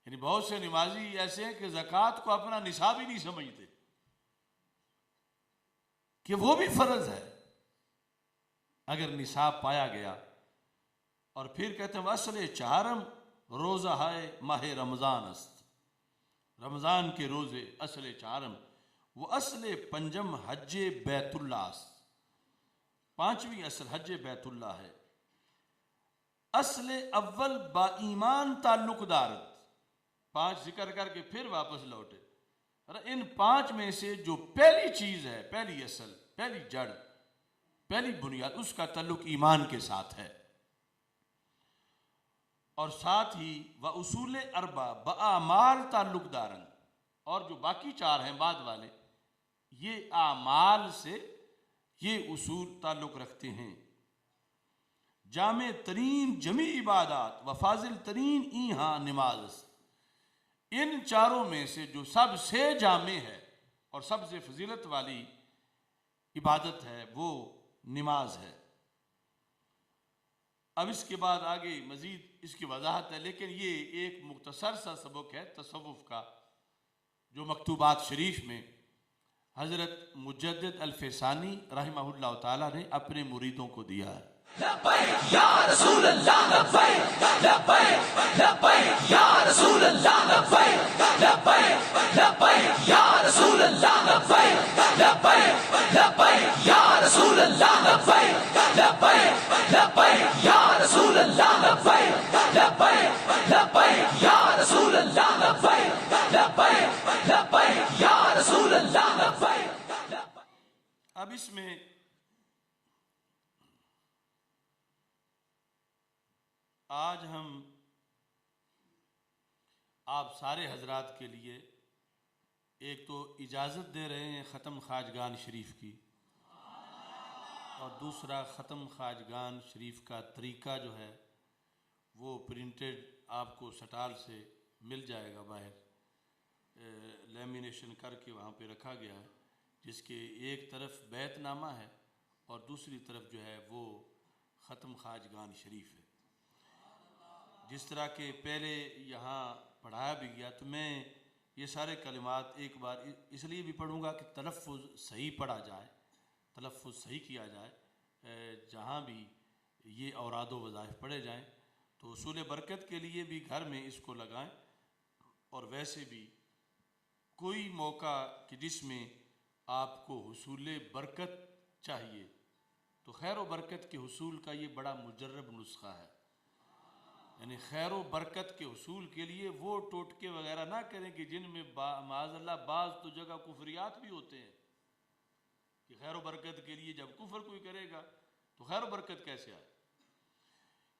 یعنی بہت سے نمازی ایسے ہیں کہ زکوٰۃ کو اپنا نصاب ہی نہیں سمجھتے کہ وہ بھی فرض ہے اگر نصاب پایا گیا، اور پھر کہتے ہیں اصل چہارم روزہ ہے ماہ رمضان است، رمضان کے روزے اصل چہارم، وہ اصل پنجم حج بیت اللہ است، پانچویں اصل حج بیت اللہ ہے، اصل اول با ایمان تعلق دارت، پانچ ذکر کر کے پھر واپس لوٹے، ان پانچ میں سے جو پہلی چیز ہے، پہلی اصل، پہلی جڑ، پہلی بنیاد، اس کا تعلق ایمان کے ساتھ ہے، اور ساتھ ہی و اصول اربع باعمال تعلق دارن، اور جو باقی چار ہیں بعد والے، یہ اعمال سے یہ اصول تعلق رکھتے ہیں۔ جامع ترین جمی عبادات و فاضل ترین ایہاں نماز، ان چاروں میں سے جو سب سے جامع ہے اور سب سے فضیلت والی عبادت ہے وہ نماز ہے۔ اب اس کے بعد آگے مزید اس کی وضاحت ہے، لیکن یہ ایک مختصر سا سبق ہے تصوف کا جو مکتوبات شریف میں حضرت مجدد الفسانی رحمہ اللہ تعالیٰ نے اپنے مریدوں کو دیا ہے۔ لبیک یا رسول اللہ، لبیک لبیک لبیک یا رسول اللہ، لبیک لبیک لبیک یا رسول اللہ، لبیک لبیک لبیک یا رسول اللہ، لبیک لبیک لبیک یا رسول اللہ، لبیک لبیک لبیک یا رسول اللہ، لبیک لبیک لبیک یا رسول اللہ، لبیک۔ اب اس میں آج ہم آپ سارے حضرات کے لیے ایک تو اجازت دے رہے ہیں ختم خواجگان شریف کی، اور دوسرا ختم خواجگان شریف کا طریقہ جو ہے وہ پرنٹڈ آپ کو سٹال سے مل جائے گا، باہر لیمینیشن کر کے وہاں پہ رکھا گیا ہے، جس کے ایک طرف بیت نامہ ہے اور دوسری طرف جو ہے وہ ختم خواجگان شریف ہے۔ جس طرح کہ پہلے یہاں پڑھایا بھی گیا، تو میں یہ سارے کلمات ایک بار اس لیے بھی پڑھوں گا کہ تلفظ صحیح پڑھا جائے، تلفظ صحیح کیا جائے، جہاں بھی یہ اوراد و وظائف پڑھے جائیں تو حصول برکت کے لیے بھی گھر میں اس کو لگائیں، اور ویسے بھی کوئی موقع کہ جس میں آپ کو حصول برکت چاہیے تو خیر و برکت کے حصول کا یہ بڑا مجرب نسخہ ہے، یعنی خیر و برکت کے حصول کے لیے وہ ٹوٹکے وغیرہ نہ کریں کہ جن میں معاذ اللہ بعض تو جگہ کفریات بھی ہوتے ہیں، کہ خیر و برکت کے لیے جب کفر کوئی کرے گا تو خیر و برکت کیسے آئے؟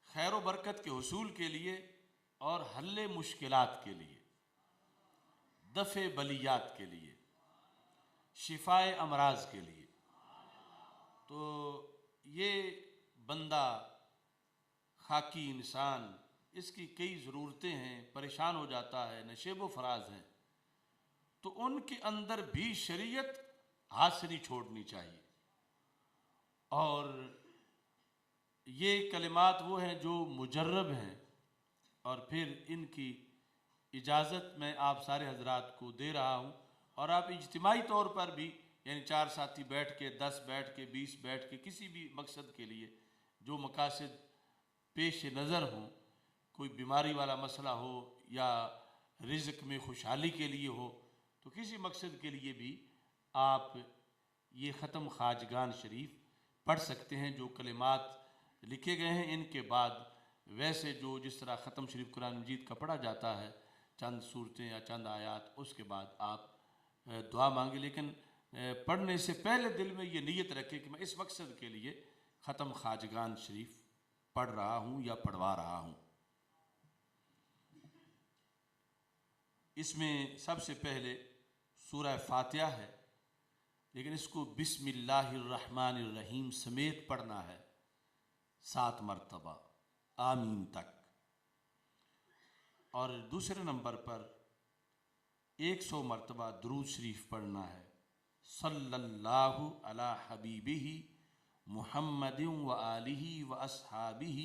خیر و برکت کے حصول کے لیے اور حل مشکلات کے لیے، دفع بلیات کے لیے، شفائے امراض کے لیے، تو یہ بندہ خاکی انسان، اس کی کئی ضرورتیں ہیں، پریشان ہو جاتا ہے، نشیب و فراز ہیں، تو ان کے اندر بھی شریعت ہاتھ سے نہیں چھوڑنی چاہیے۔ اور یہ کلمات وہ ہیں جو مجرب ہیں، اور پھر ان کی اجازت میں آپ سارے حضرات کو دے رہا ہوں، اور آپ اجتماعی طور پر بھی، یعنی 4 ساتھی بیٹھ کے، 10 بیٹھ کے، 20 بیٹھ کے، کسی بھی مقصد کے لیے جو مقاصد پیش نظر ہوں، کوئی بیماری والا مسئلہ ہو یا رزق میں خوشحالی کے لیے ہو، تو کسی مقصد کے لیے بھی آپ یہ ختم خواجگان شریف پڑھ سکتے ہیں۔ جو کلمات لکھے گئے ہیں ان کے بعد ویسے جو جس طرح ختم شریف قرآن مجید کا پڑھا جاتا ہے، چند صورتیں یا چند آیات، اس کے بعد آپ دعا مانگیں، لیکن پڑھنے سے پہلے دل میں یہ نیت رکھے کہ میں اس مقصد کے لیے ختم خواجگان شریف پڑھ رہا ہوں یا پڑھوا رہا ہوں۔ اس میں سب سے پہلے سورہ فاتحہ ہے، لیکن اس کو بسم اللہ الرحمن الرحیم سمیت پڑھنا ہے 7 مرتبہ آمین تک، اور دوسرے نمبر پر 100 مرتبہ درود شریف پڑھنا ہے، صلی اللہ علی حبیبہ محمد و آلہ و اصحابہ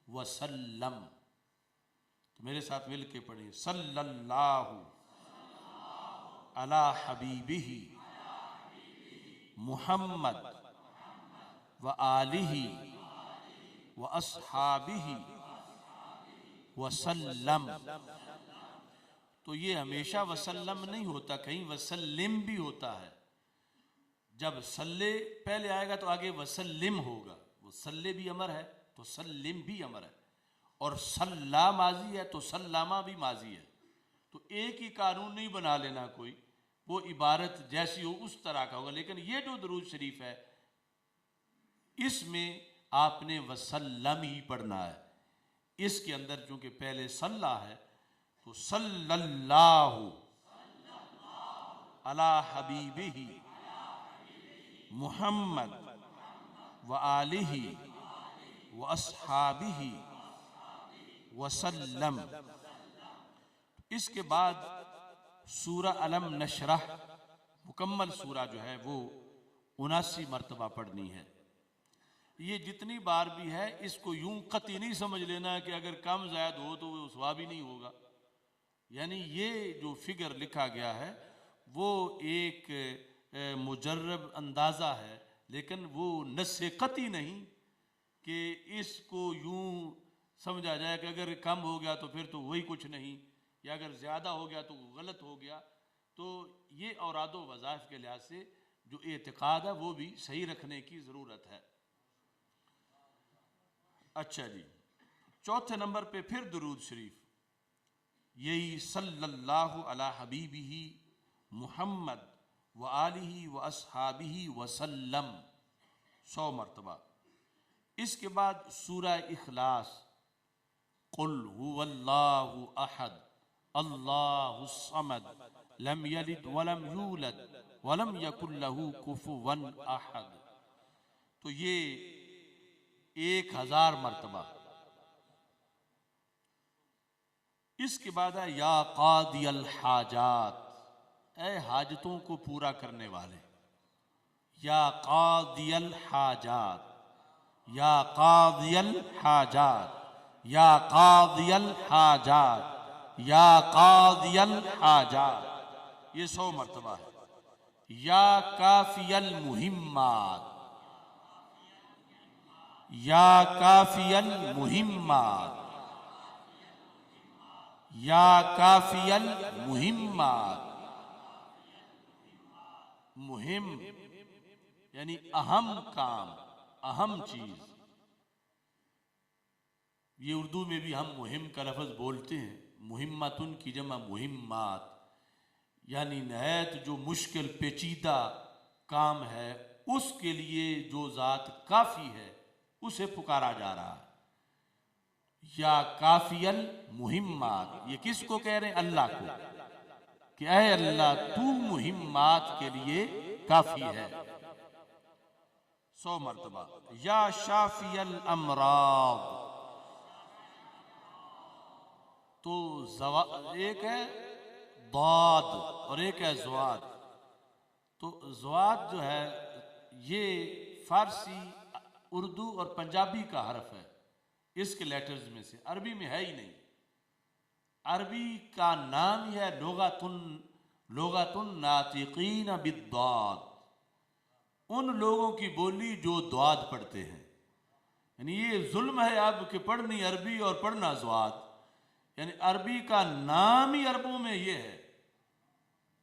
وسلم۔ تو میرے ساتھ مل کے پڑھیں، صلی اللہ علی حبیبہ محمد و آلہ و اصحابہ وسلم۔ تو یہ ہمیشہ وسلم نہیں ہوتا، کہیں وسلم بھی ہوتا ہے۔ جب صلی پہلے آئے گا تو آگے وسلم ہوگا، وہ صلی بھی امر ہے تو سلم بھی امر ہے، اور صلی ماضی ہے تو سلامہ بھی ماضی ہے۔ تو ایک ہی قانون نہیں بنا لینا کوئی، وہ عبارت جیسی ہو اس طرح کا ہوگا۔ لیکن یہ جو درود شریف ہے اس میں آپ نے وسلم ہی پڑھنا ہے۔ اس کے اندر چونکہ پہلے صلی ہے تو صلی اللہ علی حبیبہ محمد و آلہ و اصحابہ وسلم۔ اس کے بعد سورہ علم نشرح مکمل سورہ جو ہے وہ 79 مرتبہ پڑھنی ہے۔ یہ جتنی بار بھی ہے اس کو یوں قطعی نہیں سمجھ لینا کہ اگر کم زائد ہو تو وہ ثواب ہی نہیں ہوگا۔ یعنی یہ جو فگر لکھا گیا ہے وہ ایک مجرب اندازہ ہے، لیکن وہ نص قطعی نہیں کہ اس کو یوں سمجھا جائے کہ اگر کم ہو گیا تو پھر تو وہی کچھ نہیں، یا اگر زیادہ ہو گیا تو غلط ہو گیا۔ تو یہ اوراد و وظائف کے لحاظ سے جو اعتقاد ہے وہ بھی صحیح رکھنے کی ضرورت ہے۔ اچھا جی، چوتھے نمبر پہ پھر درود شریف، یہی صلی اللہ علی حبیبہ محمد و آلہ و اصحابہ وسلم 100 مرتبہ۔ اس کے بعد سورہ اخلاص، قل هو اللہ احد اللہ الصمد لم یلد ولم یولد ولم یکن لہ کفوا احد، تو یہ 1000 مرتبہ۔ اس کے بعد ہے یا قاضی الحاجات، اے حاجتوں کو پورا کرنے والے، یا قاضی الحاجات، یا قاضی الحاجات، یا قاضی الحاجات، یا قاضی الحاجات، یہ 100 مرتبہ ہے۔ یا کافی المہمات، یا کافی المہمات، یا کافی المہمات۔ مہم یعنی اہم کام، اہم چیز۔ یہ اردو میں بھی ہم مہم کا لفظ بولتے ہیں، مہمتن کی جمع مہمات، یعنی نہایت جو مشکل پیچیدہ کام ہے اس کے لیے جو ذات کافی ہے اسے پکارا جا رہا ہے۔ یا کافی المہمات، یہ کس کو کہہ رہے ہیں؟ اللہ کو، کہ اے اللہ تو مہمات کے لیے کافی ہے۔ 100 مرتبہ۔ یا شافی الامراض، تو ایک ہے ضاد اور ایک ہے زواد۔ تو زواد جو ہے یہ فارسی، اردو اور پنجابی کا حرف ہے، اس کے لیٹرز میں سے، عربی میں ہے ہی نہیں۔ عربی کا نام ہی ہے لغت الناطقین بالضاد، ان لوگوں کی بولی جو ضاد پڑھتے ہیں۔ یعنی یہ ظلم ہے اب کہ پڑھنی عربی اور پڑھنا ضاد، یعنی عربی کا نام ہی عربوں میں یہ ہے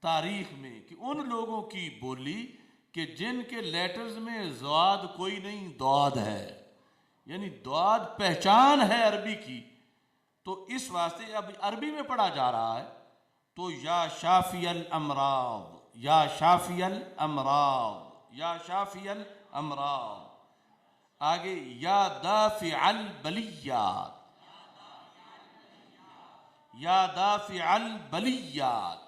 تاریخ میں کہ ان لوگوں کی بولی کہ جن کے لیٹرز میں ضاد کوئی نہیں، ضاد ہے، یعنی ضاد پہچان ہے عربی کی۔ تو اس واسطے اب عربی میں پڑھا جا رہا ہے۔ تو یا شافی الامراض، یا شافی الامراض، یا شافی الامراض۔ آگے یا دافع البلیات، یا دافع البلیات،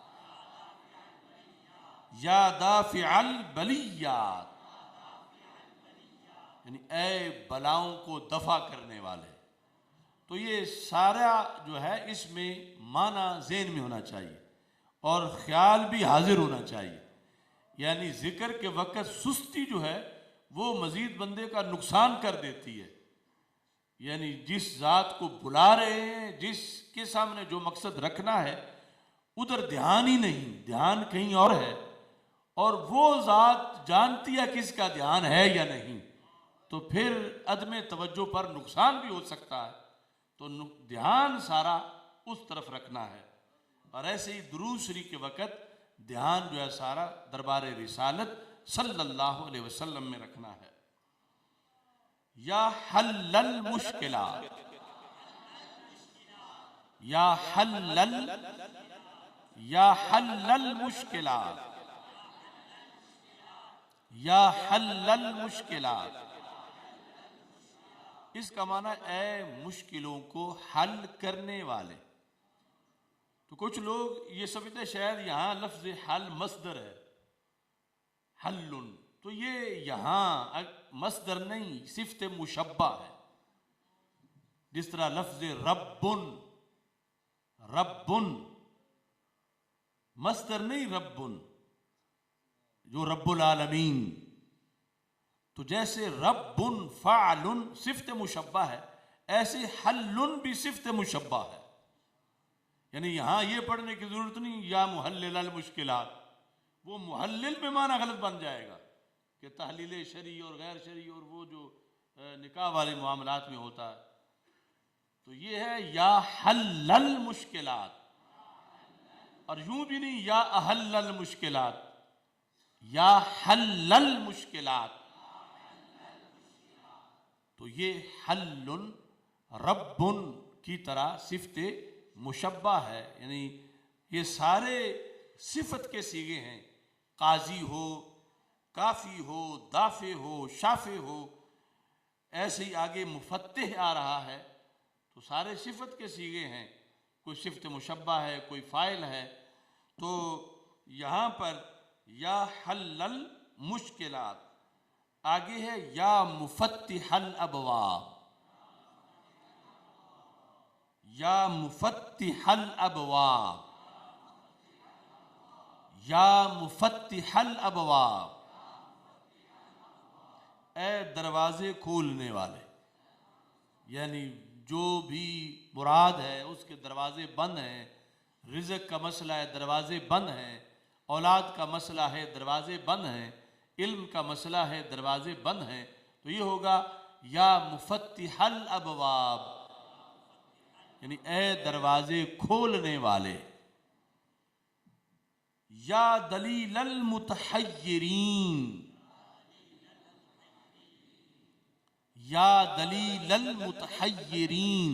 یا دافع البلیات، یعنی اے بلاؤں کو دفع کرنے والے۔ تو یہ سارا جو ہے اس میں معنی ذہن میں ہونا چاہیے اور خیال بھی حاضر ہونا چاہیے۔ یعنی ذکر کے وقت سستی جو ہے وہ مزید بندے کا نقصان کر دیتی ہے۔ یعنی جس ذات کو بلا رہے ہیں، جس کے سامنے جو مقصد رکھنا ہے، ادھر دھیان ہی نہیں، دھیان کہیں اور ہے، اور وہ ذات جانتی ہے کس کا دھیان ہے یا نہیں، تو پھر عدم توجہ پر نقصان بھی ہو سکتا ہے۔ تو دھیان سارا اس طرف رکھنا ہے۔ اور ایسے ہی درود شریف کے وقت دھیان جو ہے سارا دربار رسالت صلی اللہ علیہ وسلم میں رکھنا ہے۔ یا حل المشکلات، یا حل المشکلات، یا حل المشکلات، اس کا معنی اے مشکلوں کو حل کرنے والے۔ تو کچھ لوگ یہ سمجھتے شاید یہاں لفظ حل مصدر ہے، حل، تو یہ یہاں مصدر نہیں، صفت مشبہ ہے۔ جس طرح لفظ رب، رب مصدر نہیں، رب جو رب العالمین، تو جیسے رب فعل صفت مشبہ ہے، ایسے حل بھی صفت مشبہ ہے۔ یعنی یہاں یہ پڑھنے کی ضرورت نہیں یا محلل المشکلات، وہ محلل میں معنی غلط بن جائے گا کہ تحلیل شرعی اور غیر شرعی اور وہ جو نکاح والے معاملات میں ہوتا ہے۔ تو یہ ہے یا حل المشکلات، اور یوں بھی نہیں یا احل المشکلات، یا حل المشکلات۔ تو یہ حل رب کی طرح صفت مشبہ ہے، یعنی یہ سارے صفت کے صیغے ہیں، قاضی ہو، کافی ہو، دافع ہو، شافع ہو، ایسے ہی آگے مفتح آ رہا ہے، تو سارے صفت کے صیغے ہیں، کوئی صفت مشبہ ہے، کوئی فاعل ہے۔ تو یہاں پر یا حل المشکلات، آگے ہے یا مفتح الابواب، یا مفتح الابواب، یا مفتح الابواب، اے دروازے کھولنے والے، یعنی جو بھی مراد ہے اس کے دروازے بند ہیں۔ رزق کا مسئلہ ہے، دروازے بند ہیں، اولاد کا مسئلہ ہے، دروازے بند ہیں، علم کا مسئلہ ہے، دروازے بند ہیں، تو یہ ہوگا یا مفتح الابواب، یعنی اے دروازے کھولنے والے۔ یا دلیل المتحیرین، یا دلیل المتحیرین،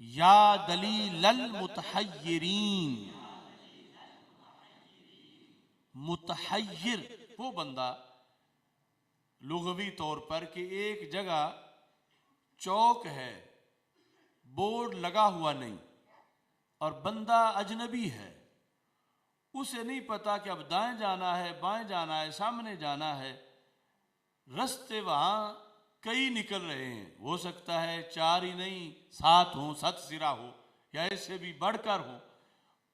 یا دلیل المتحیرین۔ متحیر وہ بندہ لغوی طور پر کہ ایک جگہ چوک ہے، بورڈ لگا ہوا نہیں، اور بندہ اجنبی ہے، اسے نہیں پتا کہ اب دائیں جانا ہے، بائیں جانا ہے، سامنے جانا ہے، رستے وہاں کئی نکل رہے ہیں، ہو سکتا ہے 4 ہی نہیں 7 ہوں، 7 سرا ہو یا اس سے بھی بڑھ کر ہو،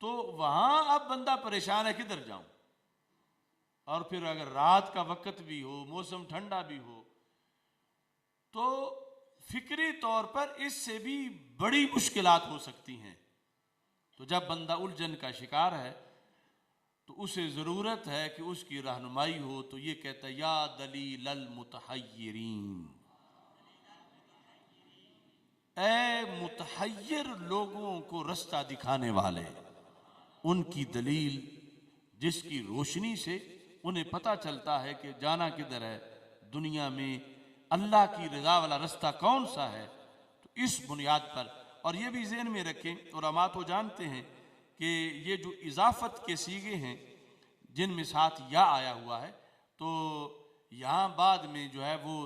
تو وہاں اب بندہ پریشان ہے کدھر جاؤں، اور پھر اگر رات کا وقت بھی ہو، موسم ٹھنڈا بھی ہو، تو فکری طور پر اس سے بھی بڑی مشکلات ہو سکتی ہیں۔ تو جب بندہ الجھن کا شکار ہے تو اسے ضرورت ہے کہ اس کی رہنمائی ہو، تو یہ کہتا ہے یا دلیل المتحیرین، اے متحیر لوگوں کو رستہ دکھانے والے، ان کی دلیل جس کی روشنی سے انہیں پتہ چلتا ہے کہ جانا کدھر ہے، دنیا میں اللہ کی رضا والا رستہ کون سا ہے۔ تو اس بنیاد پر، اور یہ بھی ذہن میں رکھیں، علماء تو جانتے ہیں کہ یہ جو اضافت کے صیغے ہیں جن میں ساتھ یا آیا ہوا ہے، تو یہاں بعد میں جو ہے وہ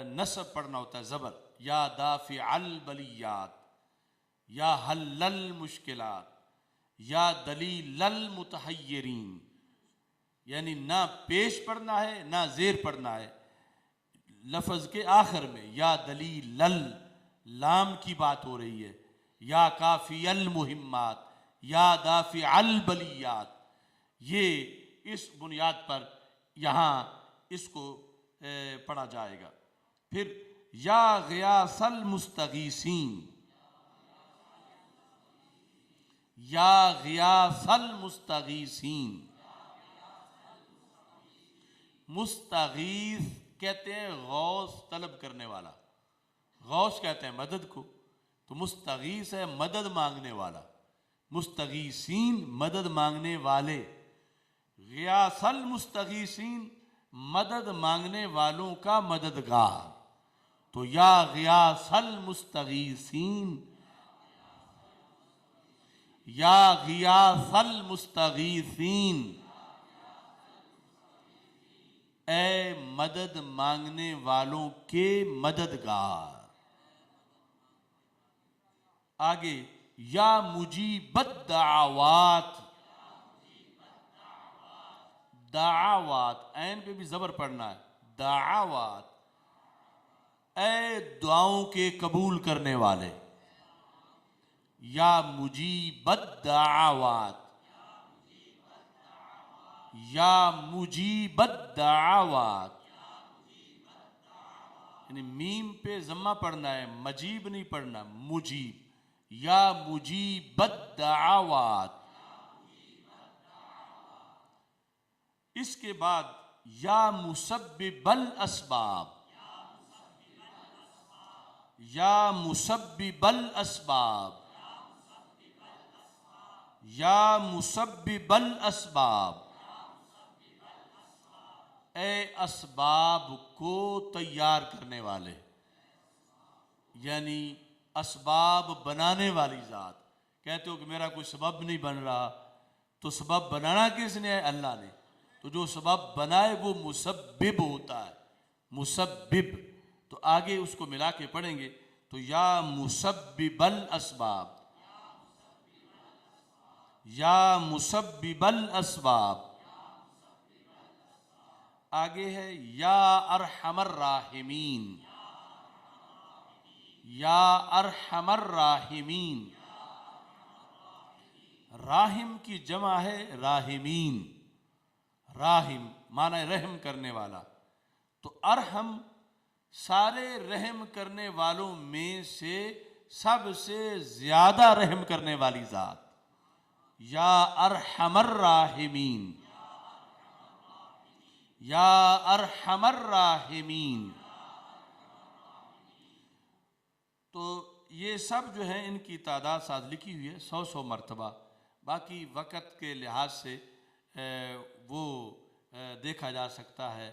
نصب پڑھنا ہوتا ہے، زبر، یا دافع البلیات، یا حل المشکلات، یا دلیل المتحیرین، یعنی نہ پیش پڑھنا ہے نہ زیر پڑھنا ہے، لفظ کے آخر میں یا دلیل لام کی بات ہو رہی ہے، یا کافی المہمات، یا دافع البلیات، یہ اس بنیاد پر یہاں اس کو پڑھا جائے گا۔ پھر یا غیاث المستغیثین، یا غیاث المستغیثین، مستغیث کہتے ہیں غوث طلب کرنے والا، غوث کہتے ہیں مدد کو، تو مستغیث ہے مدد مانگنے والا، مستغیثین مدد مانگنے والے، غیاث المستغیثین مدد مانگنے والوں کا مددگار، تو یا غیاث المستغیثین، یا غیاث المستغیثین، اے مدد مانگنے والوں کے مددگار۔ آگے یا مجیب الدعوات، دعوات عین پہ بھی زبر پڑھنا ہے، دعوات، اے دعاؤں کے قبول کرنے والے، یا مجیب الدعوات، یا مجیب الدعوات، یعنی میم پہ ضمہ پڑھنا ہے، مجیب نہیں پڑھنا، مجیب، یا مجیب الدعوات۔ اس کے بعد یا مسبب الاسباب، یا مسبب الاسباب، یا مسبب الاسباب، اے اسباب کو تیار کرنے والے، یعنی اسباب بنانے والی ذات۔ کہتے ہو کہ میرا کوئی سبب نہیں بن رہا، تو سبب بنانا کس نے ہے؟ اللہ نے، تو جو سبب بنائے وہ مسبب ہوتا ہے، مسبب، تو آگے اس کو ملا کے پڑھیں گے تو یا مسبب الاسباب، یا مسبب الاسباب۔ آگے ہے یا ارحم الراحمین، یا ارحم الراحمین، راحم کی جمع ہے راحمین، راحم معنی رحم کرنے والا، تو ارحم سارے رحم کرنے والوں میں سے سب سے زیادہ رحم کرنے والی ذات، یا ارحم الراحمین، یا ارحم الراحمین۔ تو یہ سب جو ہیں ان کی تعداد ساتھ لکھی ہوئی ہے 100 مرتبہ، باقی وقت کے لحاظ سے وہ دیکھا جا سکتا ہے،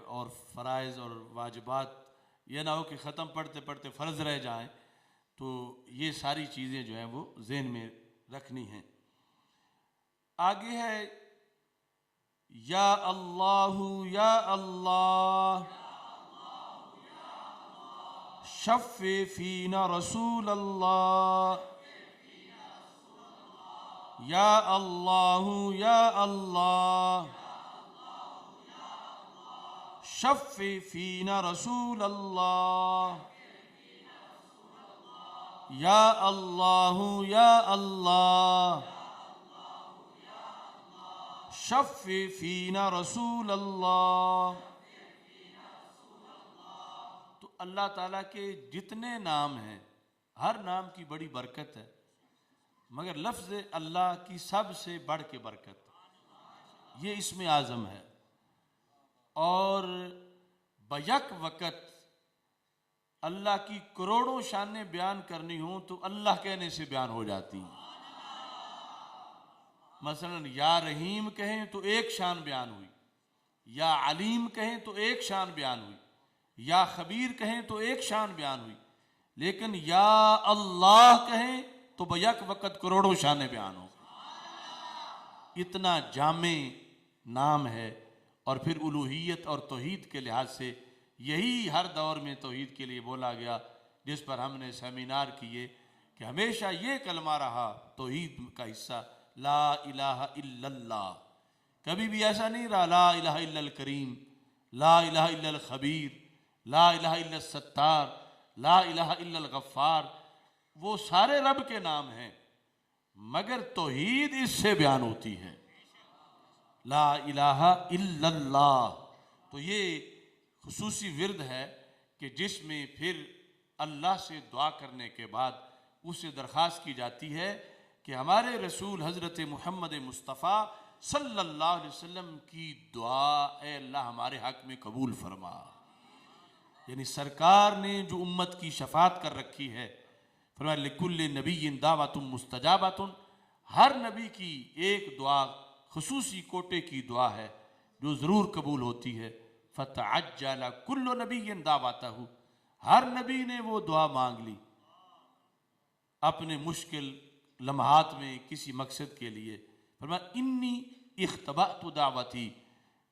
اور فرائض اور واجبات یہ نہ ہو کہ ختم پڑھتے پڑھتے فرض رہ جائیں، تو یہ ساری چیزیں جو ہیں وہ ذہن میں رکھنی ہیں۔ آگے ہے یا اللہ یا اللہ شفع فینا رسول اللہ، یا اللہ یا اللہ شفع فینا رسول اللہ، یا اللہ یا اللہ شفع فینا رسول اللہ۔ تو اللہ تعالیٰ کے جتنے نام ہیں ہر نام کی بڑی برکت ہے، مگر لفظ اللہ کی سب سے بڑھ کے برکت، یہ اسم اعظم ہے، اور بیک وقت اللہ کی کروڑوں شانیں بیان کرنی ہوں تو اللہ کہنے سے بیان ہو جاتی ہیں۔ مثلا یا رحیم کہیں تو ایک شان بیان ہوئی، یا علیم کہیں تو ایک شان بیان ہوئی، یا خبیر کہیں تو ایک شان بیان ہوئی، لیکن یا اللہ کہیں تو بیک وقت کروڑوں شانیں بیان ہو، اتنا جامع نام ہے۔ اور پھر الوہیت اور توحید کے لحاظ سے یہی ہر دور میں توحید کے لیے بولا گیا، جس پر ہم نے سیمینار کیے کہ ہمیشہ یہ کلمہ رہا توحید کا حصہ، لا الہ الا اللہ، کبھی بھی ایسا نہیں رہا لا الہ الا الکریم، لا الہ الا الخبیر، لا الہ الا الستار، لا الہ الا الغفار، وہ سارے رب کے نام ہیں، مگر توحید اس سے بیان ہوتی ہے، لا الہ الا اللہ۔ تو یہ خصوصی ورد ہے کہ جس میں پھر اللہ سے دعا کرنے کے بعد اسے درخواست کی جاتی ہے کہ ہمارے رسول حضرت محمد مصطفیٰ صلی اللہ علیہ وسلم کی دعا اے اللہ ہمارے حق میں قبول فرما۔ یعنی سرکار نے جو امت کی شفاعت کر رکھی ہے، فرمایا لِكُلِّ نَبِيٍّ دَعْوَةٌ مُسْتَجَابَةٌ، ہر نبی کی ایک دعا خصوصی کوٹے کی دعا ہے جو ضرور قبول ہوتی ہے۔ فَتَعَجَّلَ كُلُّ نَبِيٍّ دَعْوَتَهُ، ہر نبی نے وہ دعا مانگ لی اپنے مشکل لمحات میں کسی مقصد کے لیے۔ فرمایا انی اختبأت دعوتی،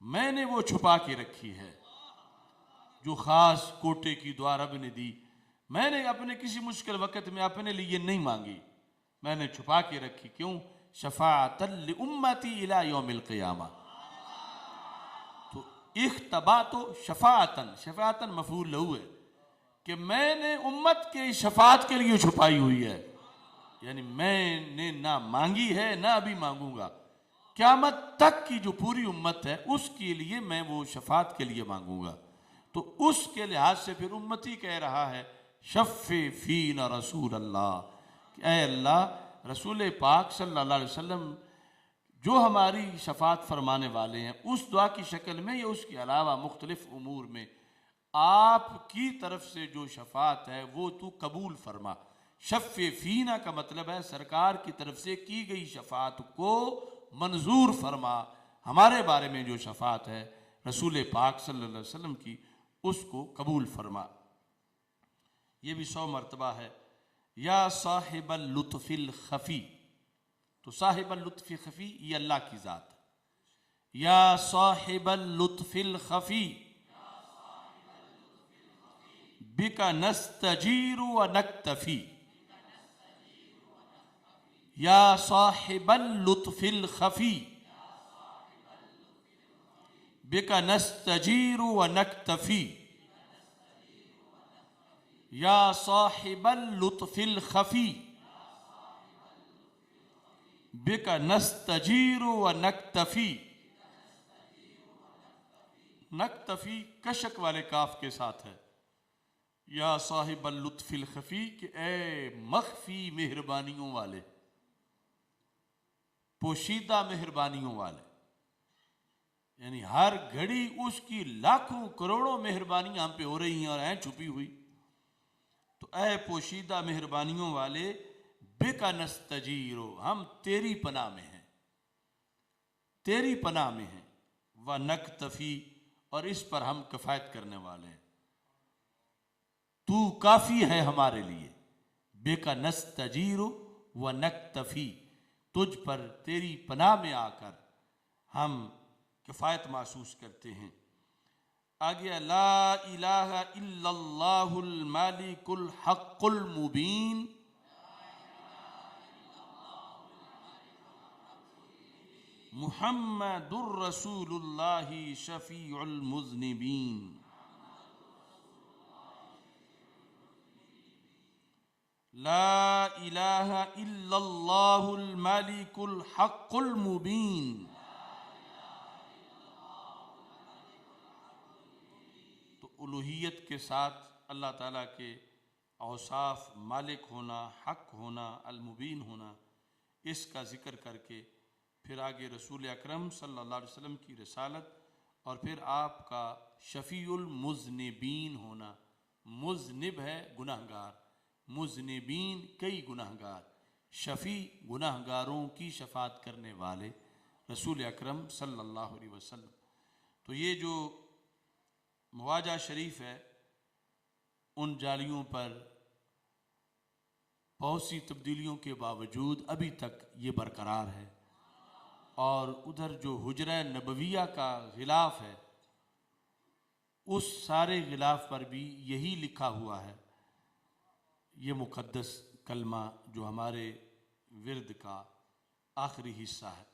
میں نے وہ چھپا کے رکھی ہے، جو خاص کوٹے کی دعا رب نے دی میں نے اپنے کسی مشکل وقت میں اپنے لیے نہیں مانگی، میں نے چھپا کے رکھی۔ کیوں؟ شفاعتا لامتی الی یوم القیامہ۔ تو اختبأت شفاعتا مفعول لہو ہے کہ میں نے امت کے شفاعت کے لیے چھپائی ہوئی ہے، یعنی میں نے نہ مانگی ہے نہ ابھی مانگوں گا، قیامت تک کی جو پوری امت ہے اس کے لیے میں وہ شفاعت کے لیے مانگوں گا۔ تو اس کے لحاظ سے پھر امتی کہہ رہا ہے شفع فینا رسول اللہ، کہ اے اللہ رسول پاک صلی اللہ علیہ وسلم جو ہماری شفاعت فرمانے والے ہیں، اس دعا کی شکل میں یا اس کے علاوہ مختلف امور میں آپ کی طرف سے جو شفاعت ہے وہ تو قبول فرما۔ شفع فینا کا مطلب ہے سرکار کی طرف سے کی گئی شفاعت کو منظور فرما، ہمارے بارے میں جو شفاعت ہے رسول پاک صلی اللہ علیہ وسلم کی اس کو قبول فرما۔ یہ بھی 100 مرتبہ ہے۔ یا صاحب اللطف الخفی، تو صاحب اللطف خفی یہ اللہ کی ذات ہے۔ یا صاحب اللطف الخفی بک نستجیر و نکتفی، یا صاحب اللطف الخفی بک نستجیر و نکتفی، یا صاحب اللطف الخفی بک نستجیر و نکتفی۔ نکتفی کشک والے کاف کے ساتھ ہے۔ یا صاحب اللطف الخفی، کہ اے مخفی مہربانیوں والے، پوشیدہ مہربانیوں والے، یعنی ہر گھڑی اس کی لاکھوں کروڑوں مہربانیاں ہم پہ ہو رہی ہیں اور ہیں چھپی ہوئی، تو اے پوشیدہ مہربانیوں والے بک نستجیرو، ہم تیری پناہ میں ہیں، تیری پناہ میں ہیں، ونکتفی، اور اس پر ہم کفایت کرنے والے ہیں، تو کافی ہے ہمارے لیے۔ بک نستجیر ونکتفی، تجھ پر تیری پناہ میں آ کر ہم کفایت محسوس کرتے ہیں۔ آگے لا الہ الا اللہ المالک الحق المبین، محمد الرسول اللہ شفیع المذنبین۔ لا الہ الا اللہ المالک الحق المبین۔ تو الوہیت کے ساتھ اللہ تعالیٰ کے اوصاف مالک ہونا، حق ہونا، المبین ہونا، اس کا ذکر کر کے پھر آگے رسول اکرم صلی اللہ علیہ وسلم کی رسالت اور پھر آپ کا شفیع المذنبین ہونا۔ مذنب ہے گناہگار، مذنبین کئی گناہگار، شفیع گناہگاروں کی شفاعت کرنے والے رسول اکرم صلی اللہ علیہ وسلم۔ تو یہ جو مواجہ شریف ہے ان جالیوں پر بہت سی تبدیلیوں کے باوجود ابھی تک یہ برقرار ہے، اور ادھر جو حجرہ نبویہ کا غلاف ہے اس سارے غلاف پر بھی یہی لکھا ہوا ہے، یہ مقدس کلمہ جو ہمارے ورد کا آخری حصہ ہے۔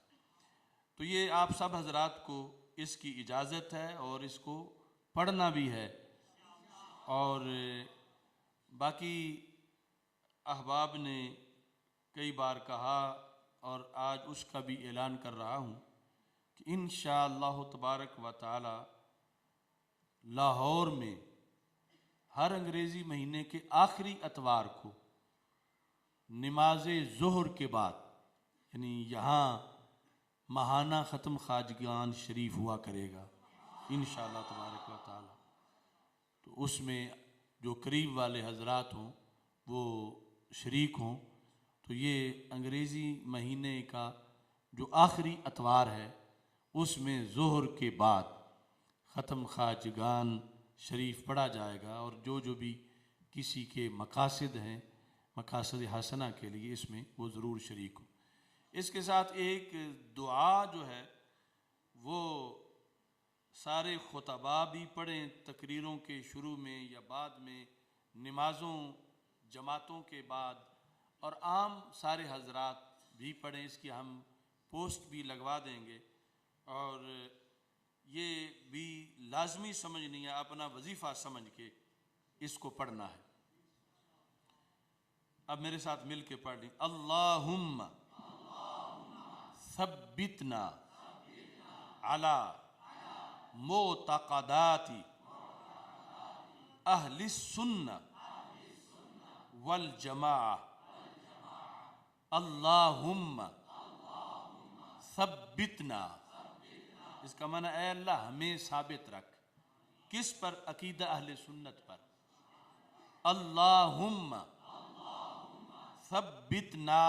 تو یہ آپ سب حضرات کو اس کی اجازت ہے اور اس کو پڑھنا بھی ہے، اور باقی احباب نے کئی بار کہا اور آج اس کا بھی اعلان کر رہا ہوں کہ انشاءاللہ تبارک و تعالی لاہور میں ہر انگریزی مہینے کے آخری اتوار کو نماز ظہر کے بعد، یعنی یہاں ماہانہ ختم خواجگان شریف ہوا کرے گا انشاءاللہ تبارک و تعالی، تو اس میں جو قریب والے حضرات ہوں وہ شریک ہوں، تو یہ انگریزی مہینے کا جو آخری اتوار ہے اس میں ظہر کے بعد ختم خواجگان شریف پڑھا جائے گا، اور جو بھی کسی کے مقاصد ہیں، مقاصد حسنہ کے لیے، اس میں وہ ضرور شریک ہوں۔ اس کے ساتھ ایک دعا جو ہے وہ سارے خطباء بھی پڑھیں تقریروں کے شروع میں یا بعد میں، نمازوں جماعتوں کے بعد، اور عام سارے حضرات بھی پڑھیں۔ اس کی ہم پوسٹ بھی لگوا دیں گے، اور یہ بھی لازمی سمجھنی ہے، اپنا وظیفہ سمجھ کے اس کو پڑھنا ہے۔ اب میرے ساتھ مل کے پڑھ لیں، اللہم ثبتنا علی معتقدات اہل السنہ والجماعہ، اللہم ثبتنا، اس کا معنی اے اللہ ہمیں ثابت رکھ، کس پر؟ عقیدہ اہل سنت پر۔ اللہم ثبتنا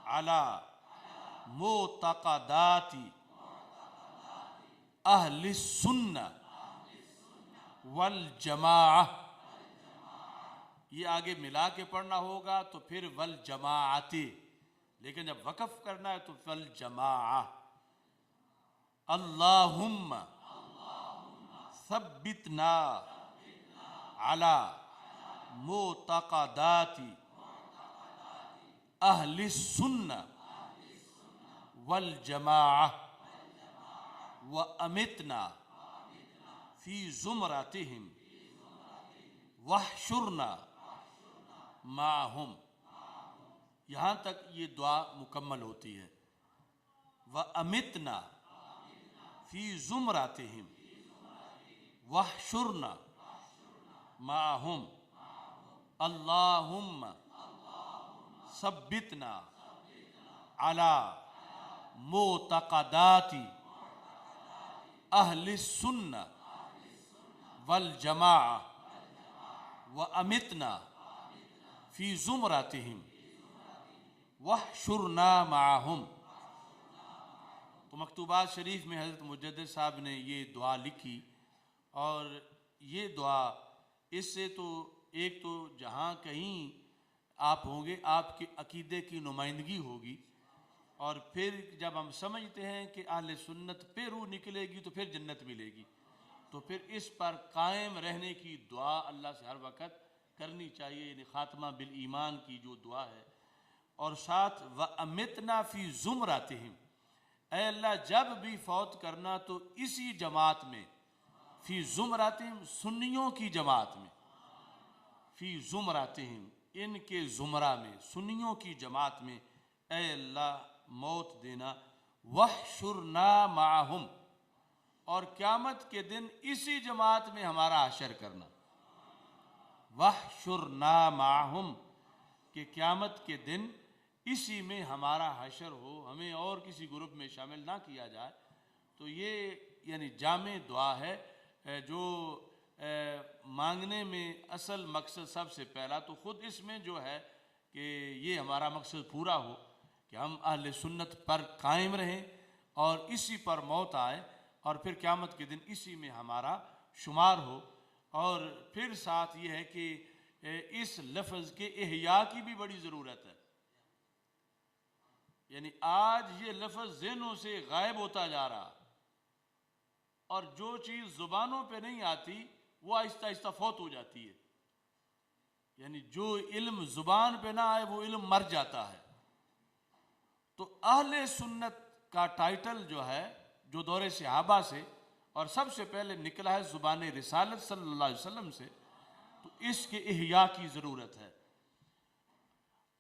علی معتقدات اہل السنہ والجماعہ، یہ آگے ملا کے پڑھنا ہوگا تو پھر والجماعت، لیکن جب وقف کرنا ہے تو والجماعہ۔ اللہم ثبتنا علی معتقدات اہل السنہ والجماعہ وامتنا فی زمرتہم واحشرنا معہم۔ یہاں تک یہ دعا مکمل ہوتی ہے، وامتنا فی زمرتہم واحشرنا معہم، اللہم ثبتنا علی معتقدات اہل السنہ والجماعہ وامتنا فی زمرتہم واحشرنا معہم۔ تو مکتوبات شریف میں حضرت مجدد صاحب نے یہ دعا لکھی، اور یہ دعا اس سے تو ایک تو جہاں کہیں آپ ہوں گے آپ کے عقیدے کی نمائندگی ہوگی، اور پھر جب ہم سمجھتے ہیں کہ اہل سنت پہ روح نکلے گی تو پھر جنت ملے گی، تو پھر اس پر قائم رہنے کی دعا اللہ سے ہر وقت کرنی چاہیے، یعنی خاتمہ بالایمان کی جو دعا ہے۔ اور ساتھ وَأَمِتْنَا فِي زُمْرَتِهِمْ، اے اللہ جب بھی فوت کرنا تو اسی جماعت میں، فی زمراتہم سنیوں کی جماعت میں، فی زمراتہم ان کے زمرہ میں، سنیوں کی جماعت میں اے اللہ موت دینا، وَحْشُرْنَا مَعَهُمْ، اور قیامت کے دن اسی جماعت میں ہمارا حشر کرنا، وَحْشُرْنَا مَعَهُمْ، کہ قیامت کے دن اسی میں ہمارا حشر ہو، ہمیں اور کسی گروپ میں شامل نہ کیا جائے۔ تو یہ یعنی جامع دعا ہے جو مانگنے میں اصل مقصد سب سے پہلا تو خود اس میں جو ہے کہ یہ ہمارا مقصد پورا ہو کہ ہم اہل سنت پر قائم رہیں اور اسی پر موت آئے، اور پھر قیامت کے دن اسی میں ہمارا شمار ہو۔ اور پھر ساتھ یہ ہے کہ اس لفظ کے احیاء کی بھی بڑی ضرورت ہے، یعنی آج یہ لفظ ذہنوں سے غائب ہوتا جا رہا، اور جو چیز زبانوں پہ نہیں آتی وہ آہستہ آہستہ فوت ہو جاتی ہے، یعنی جو علم زبان پہ نہ آئے وہ علم مر جاتا ہے۔ تو اہل سنت کا ٹائٹل جو ہے جو دور صحابہ سے اور سب سے پہلے نکلا ہے زبان رسالت صلی اللہ علیہ وسلم سے، تو اس کے احیاء کی ضرورت ہے،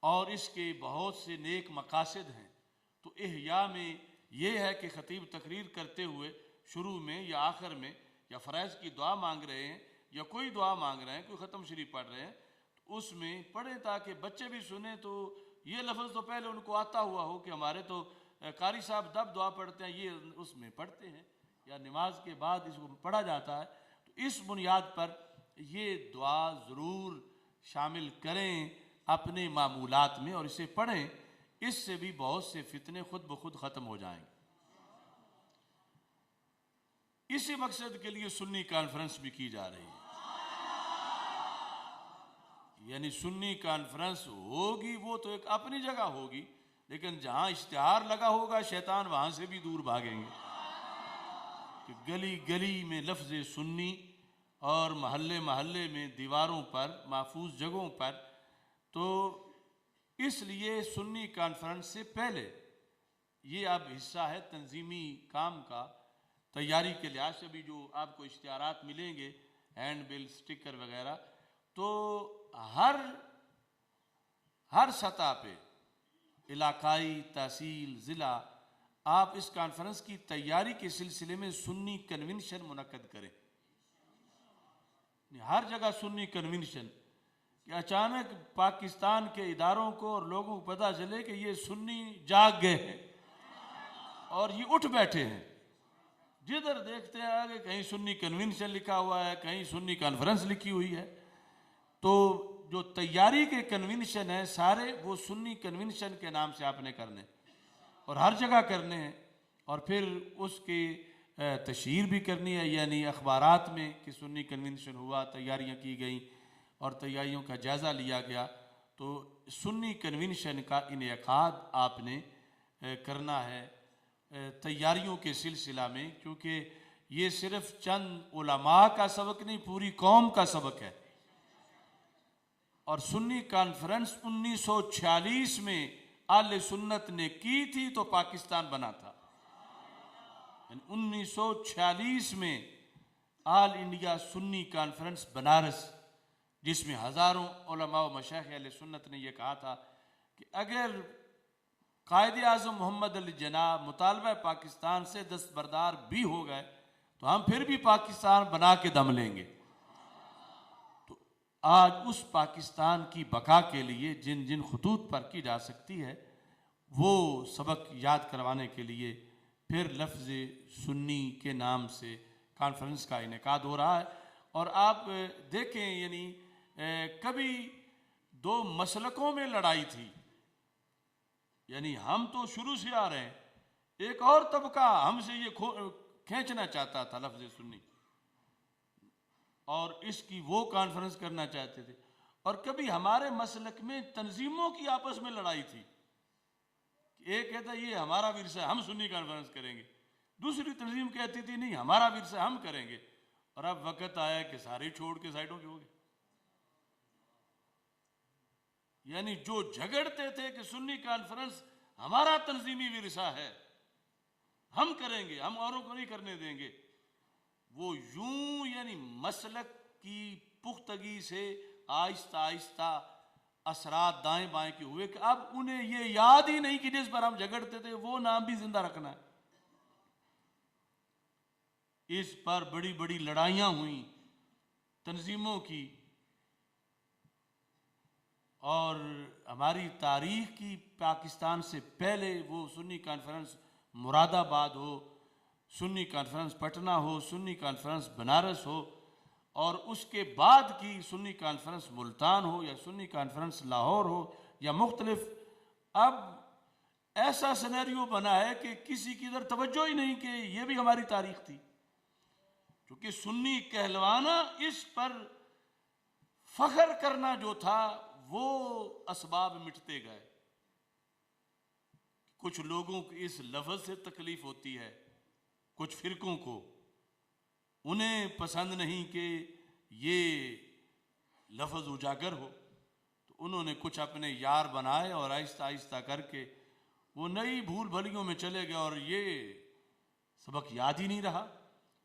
اور اس کے بہت سے نیک مقاصد ہیں۔ تو احیاء میں یہ ہے کہ خطیب تقریر کرتے ہوئے شروع میں یا آخر میں یا فرائض کی دعا مانگ رہے ہیں یا کوئی دعا مانگ رہے ہیں، کوئی ختم شریف پڑھ رہے ہیں، تو اس میں پڑھیں تاکہ بچے بھی سنیں، تو یہ لفظ تو پہلے ان کو آتا ہوا ہو کہ ہمارے تو قاری صاحب جب دعا پڑھتے ہیں یہ اس میں پڑھتے ہیں، یا نماز کے بعد اس کو پڑھا جاتا ہے، تو اس بنیاد پر یہ دعا ضرور شامل کریں اپنے معمولات میں اور اسے پڑھیں، اس سے بھی بہت سے فتنے خود بخود ختم ہو جائیں گے۔ اسی مقصد کے لیے سنی کانفرنس بھی کی جا رہی ہے، یعنی سنی کانفرنس ہوگی وہ تو ایک اپنی جگہ ہوگی، لیکن جہاں اشتہار لگا ہوگا شیطان وہاں سے بھی دور بھاگیں گے، کہ گلی گلی میں لفظ سنی اور محلے محلے میں دیواروں پر محفوظ جگہوں پر۔ تو اس لیے سنی کانفرنس سے پہلے یہ اب حصہ ہے تنظیمی کام کا، تیاری کے لحاظ سے بھی جو آپ کو اشتہارات ملیں گے، ہینڈ بل، سٹیکر وغیرہ، تو ہر سطح پہ، علاقائی، تحصیل، ضلع، آپ اس کانفرنس کی تیاری کے سلسلے میں سنی کنونشن منعقد کریں۔ ہر جگہ سنی کنونشن، کہ اچانک پاکستان کے اداروں کو اور لوگوں کو پتہ چلے کہ یہ سنی جاگ گئے ہیں اور یہ اٹھ بیٹھے ہیں، جدھر دیکھتے ہیں آگے کہیں سنی کنونشن لکھا ہوا ہے، کہیں سنی کانفرنس لکھی ہوئی ہے۔ تو جو تیاری کے کنونشن ہیں سارے وہ سنی کنونشن کے نام سے آپ نے کرنے اور ہر جگہ کرنے ہیں، اور پھر اس کی تشہیر بھی کرنی ہے، یعنی اخبارات میں کہ سنی کنونشن ہوا، تیاریاں کی گئیں اور تیاریوں کا جائزہ لیا گیا۔ تو سنی کنونشن کا انعقاد آپ نے کرنا ہے تیاریوں کے سلسلہ میں، کیونکہ یہ صرف چند علماء کا سبق نہیں، پوری قوم کا سبق ہے۔ اور سنی کانفرنس 1946 میں اہل سنت نے کی تھی تو پاکستان بنا تھا، 1946 میں آل انڈیا سنی کانفرنس بنارس، جس میں ہزاروں علماء و مشائخ اہل سنت نے یہ کہا تھا کہ اگر قائد اعظم محمد علی جناح مطالبہ پاکستان سے دستبردار بھی ہو گئے تو ہم پھر بھی پاکستان بنا کے دم لیں گے۔ تو آج اس پاکستان کی بقا کے لیے جن جن خطوط پر کی جا سکتی ہے وہ سبق یاد کروانے کے لیے پھر لفظ سنی کے نام سے کانفرنس کا انعقاد ہو رہا ہے۔ اور آپ دیکھیں، یعنی کبھی دو مسلکوں میں لڑائی تھی، یعنی ہم تو شروع سے آ رہے ہیں، ایک اور طبقہ ہم سے یہ کھینچنا چاہتا تھا لفظ سنی، اور اس کی وہ کانفرنس کرنا چاہتے تھے۔ اور کبھی ہمارے مسلک میں تنظیموں کی آپس میں لڑائی تھی، ایک کہتا یہ ہمارا ورثہ ہے، ہم سنی کانفرنس کریں گے، دوسری تنظیم کہتی تھی نہیں ہمارا ورثہ ہم کریں گے، اور اب وقت آیا کہ سارے چھوڑ کے سائڈوں پہ ہو گئے۔ یعنی جو جھگڑتے تھے کہ سنی کانفرنس ہمارا تنظیمی ورثہ ہے، ہم کریں گے، ہم اوروں کو نہیں کرنے دیں گے، وہ یوں یعنی مسلک کی پختگی سے آہستہ آہستہ اثرات دائیں بائیں کے ہوئے کہ اب انہیں یہ یاد ہی نہیں کہ جس پر ہم جھگڑتے تھے وہ نام بھی زندہ رکھنا ہے۔ اس پر بڑی بڑی لڑائیاں ہوئیں تنظیموں کی، اور ہماری تاریخ کی پاکستان سے پہلے وہ سنی کانفرنس مراد آباد ہو، سنی کانفرنس پٹنہ ہو، سنی کانفرنس بنارس ہو، اور اس کے بعد کی سنی کانفرنس ملتان ہو یا سنی کانفرنس لاہور ہو یا مختلف، اب ایسا سینیریو بنا ہے کہ کسی کی ادھر توجہ ہی نہیں کہ یہ بھی ہماری تاریخ تھی، کیونکہ سنی کہلوانا، اس پر فخر کرنا جو تھا وہ اسباب مٹتے گئے۔ کچھ لوگوں کو اس لفظ سے تکلیف ہوتی ہے، کچھ فرقوں کو انہیں پسند نہیں کہ یہ لفظ اجاگر ہو، تو انہوں نے کچھ اپنے یار بنائے اور آہستہ آہستہ کر کے وہ نئی بھول بھلیوں میں چلے گئے اور یہ سبق یاد ہی نہیں رہا۔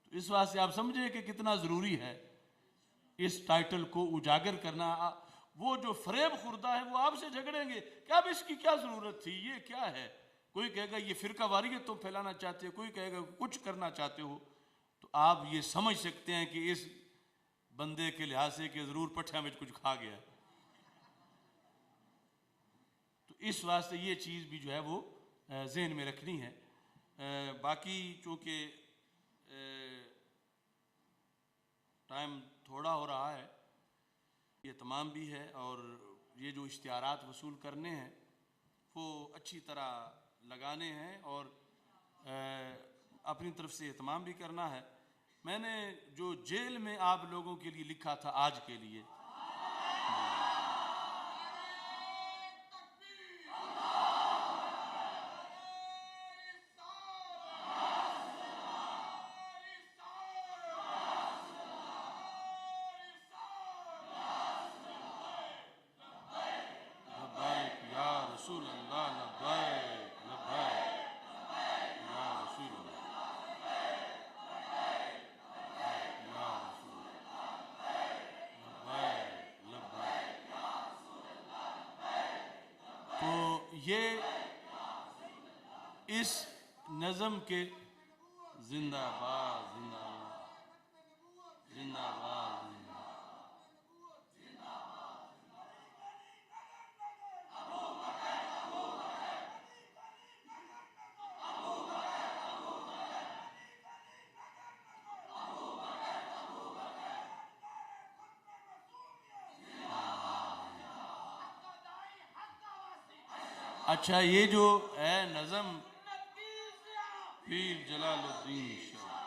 تو اس واسطے آپ سمجھے کہ کتنا ضروری ہے اس ٹائٹل کو اجاگر کرنا۔ وہ جو فریب خوردہ ہے وہ آپ سے جھگڑیں گے کہ اب اس کی کیا ضرورت تھی، یہ کیا ہے، کوئی کہے گا یہ فرقہ واریت تم پھیلانا چاہتے ہو، کوئی کہے گا کچھ کرنا چاہتے ہو، تو آپ یہ سمجھ سکتے ہیں کہ اس بندے کے لحاظ سے کہ ضرور پٹھیاں میں کچھ کھا گیا. تو اس واسطے یہ چیز بھی جو ہے وہ ذہن میں رکھنی ہے. باقی چونکہ ٹائم تھوڑا ہو رہا ہے، یہ تمام بھی ہے، اور یہ جو اشتہارات وصول کرنے ہیں وہ اچھی طرح لگانے ہیں اور اپنی طرف سے اہتمام بھی کرنا ہے. میں نے جو جیل میں آپ لوگوں کے لیے لکھا تھا آج کے لیے، رسول اللہ لبیک لبیک یا رسول اللہ یا رسول لبیک لبیک. تو یہ اس نظم کے زندہ باد زندہ باد زندہ باد. اچھا، یہ جو ہے نظم پیر جلال الدین شاہ،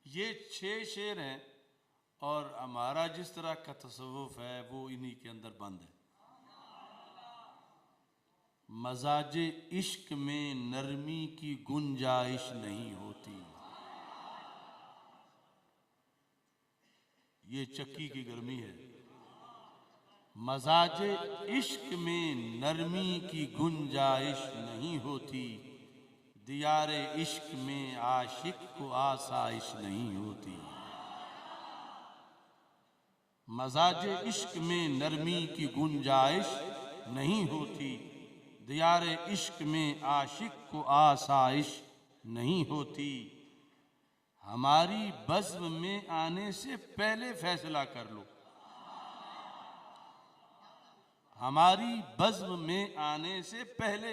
یہ 6 شعر ہیں، اور ہمارا جس طرح کا تصوف ہے وہ انہی کے اندر بند ہے. مزاج عشق میں نرمی کی گنجائش نہیں ہوتی. یہ چکی کی گرمی ہے. مزاج عشق میں نرمی کی گنجائش نہیں ہوتی، دیار عشق میں عاشق کو آسائش نہیں ہوتی. مزاج عشق میں نرمی کی گنجائش نہیں ہوتی، دیار عشق میں عاشق کو آسائش نہیں ہوتی. ہماری بزم میں آنے سے پہلے فیصلہ کر لو، ہماری بزم میں آنے سے پہلے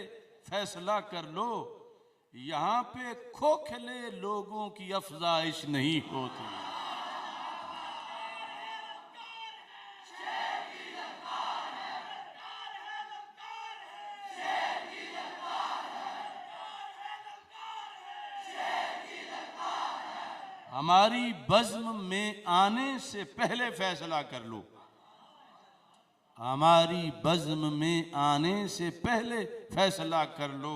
فیصلہ کر لو. یہاں پہ کھوکھلے لوگوں کی افزائش نہیں ہوتی. ہماری بزم میں آنے سے پہلے فیصلہ کر لو، ہماری بزم میں آنے سے پہلے فیصلہ کر لو.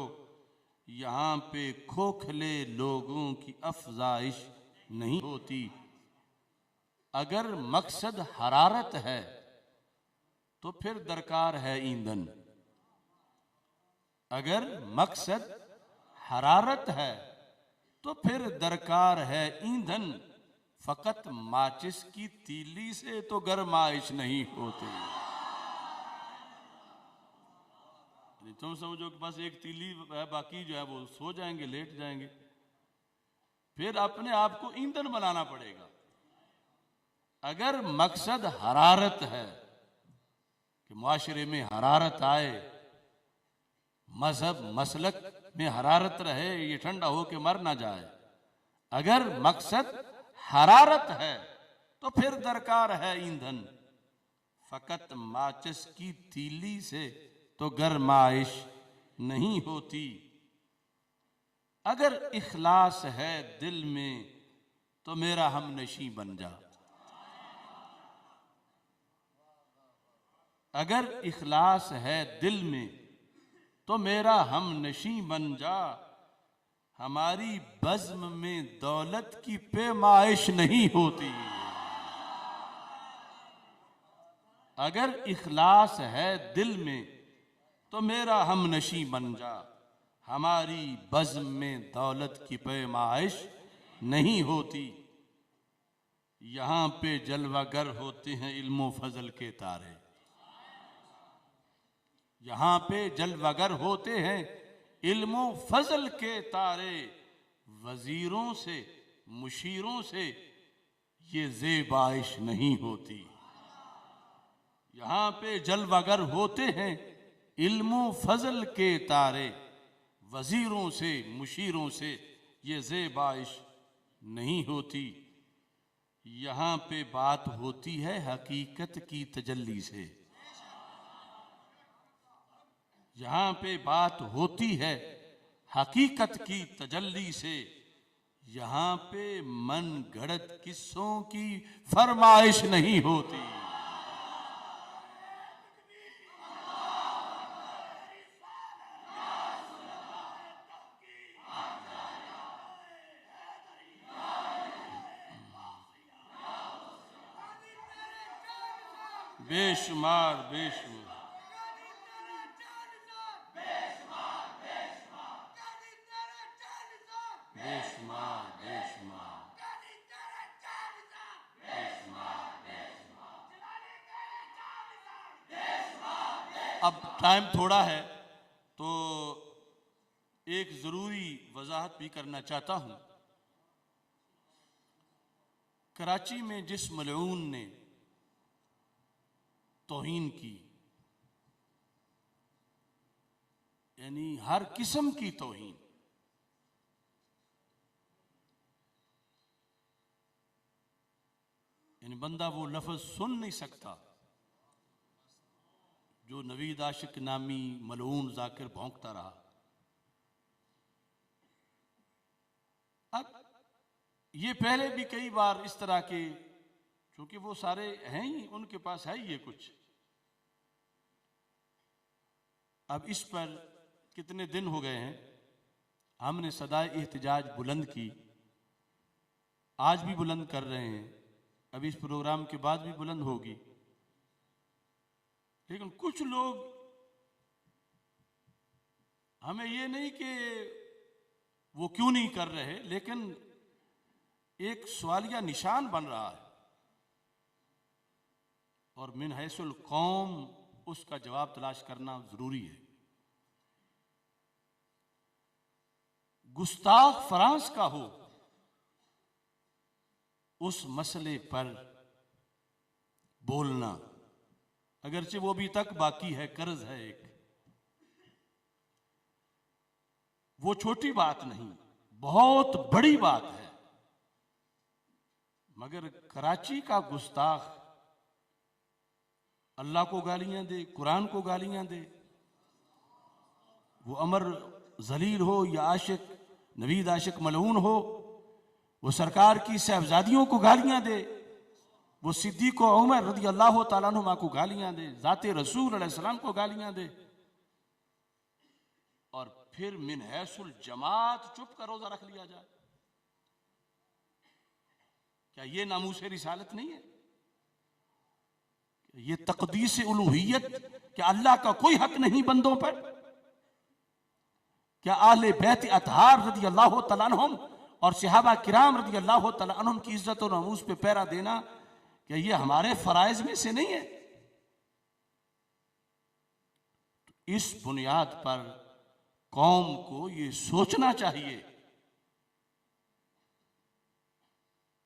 یہاں پہ کھوکھلے لوگوں کی افزائش نہیں ہوتی. اگر مقصد حرارت ہے تو پھر درکار ہے ایندھن. اگر مقصد حرارت ہے تو پھر درکار ہے ایندھن. فقط ماچس کی تیلی سے تو گرمائش نہیں ہوتی. تم سمجھو کہ بس ایک تیلی ہے، باقی جو ہے وہ سو جائیں گے، لیٹ جائیں گے. پھر اپنے آپ کو ایندھن بنانا پڑے گا. اگر مقصد حرارت ہے کہ معاشرے میں حرارت آئے، مذہب مسلک میں حرارت رہے، یہ ٹھنڈا ہو کے مر نہ جائے، اگر مقصد حرارت ہے تو پھر درکار ہے ایندھن. فقط ماچس کی تیلی سے تو گرمائش نہیں ہوتی. اگر اخلاص ہے دل میں تو میرا ہم نشیں بن جا. اگر اخلاص ہے دل میں تو میرا ہم نشیں بن جا. ہماری بزم میں دولت کی پیمائش نہیں ہوتی. اگر اخلاص ہے دل میں تو میرا ہم نشیں بن جا. ہماری بزم میں دولت کی پیمائش نہیں ہوتی. یہاں پہ جلوہ گر ہوتے ہیں علم و فضل کے تارے. یہاں پہ جلوہ گر ہوتے ہیں علم و فضل کے تارے. وزیروں سے مشیروں سے یہ زیبائش نہیں ہوتی. یہاں پہ جلوہ گر ہوتے ہیں علم و فضل کے تارے، وزیروں سے مشیروں سے یہ زیبائش نہیں ہوتی. یہاں پہ بات ہوتی ہے حقیقت کی تجلی سے. یہاں پہ بات ہوتی ہے حقیقت کی تجلی سے. یہاں پہ من گھڑت قصوں کی فرمائش نہیں ہوتی. بے شمار بے شمار بے شمار بے شمار. اب ٹائم تھوڑا ہے تو ایک ضروری وضاحت بھی کرنا چاہتا ہوں. کراچی میں جس ملعون نے توہین کی، یعنی ہر قسم کی توہین، یعنی بندہ وہ لفظ سن نہیں سکتا جو نوید عاشق نامی ملعون ذاکر بھونکتا رہا. اب یہ پہلے بھی کئی بار اس طرح کے، چونکہ وہ سارے ہیں ہی، ان کے پاس ہے یہ کچھ. اب اس پر کتنے دن ہو گئے ہیں ہم نے صدائے احتجاج بلند کی، آج بھی بلند کر رہے ہیں، ابھی اس پروگرام کے بعد بھی بلند ہوگی. لیکن کچھ لوگ، ہمیں یہ نہیں کہ وہ کیوں نہیں کر رہے، لیکن ایک سوالیہ نشان بن رہا ہے اور من حیث القوم اس کا جواب تلاش کرنا ضروری ہے. گستاخ فرانس کا ہو اس مسئلے پر بولنا، اگرچہ وہ ابھی تک باقی ہے، قرض ہے ایک، وہ چھوٹی بات نہیں، بہت بڑی بات ہے. مگر کراچی کا گستاخ اللہ کو گالیاں دے، قرآن کو گالیاں دے، وہ امر ذلیل ہو یا عاشق نوید عاشق ملعون ہو، وہ سرکار کی صاحبزادیوں کو گالیاں دے، وہ صدیق و عمر رضی اللہ تعالیٰ عنہما کو گالیاں دے، ذات رسول علیہ السلام کو گالیاں دے، اور پھر من حیث الجماعت چپ کا روزہ رکھ لیا جائے. کیا یہ ناموس رسالت نہیں ہے؟ یہ تقدیس الوہیت، کیا اللہ کا کوئی حق نہیں بندوں پر؟ کیا اہل بیت اطہار رضی اللہ تعالیٰ عنہم اور صحابہ کرام رضی اللہ تعالیٰ عنہم کی عزت و ناموس پہ پیرا دینا، کیا یہ ہمارے فرائض میں سے نہیں ہے؟ اس بنیاد پر قوم کو یہ سوچنا چاہیے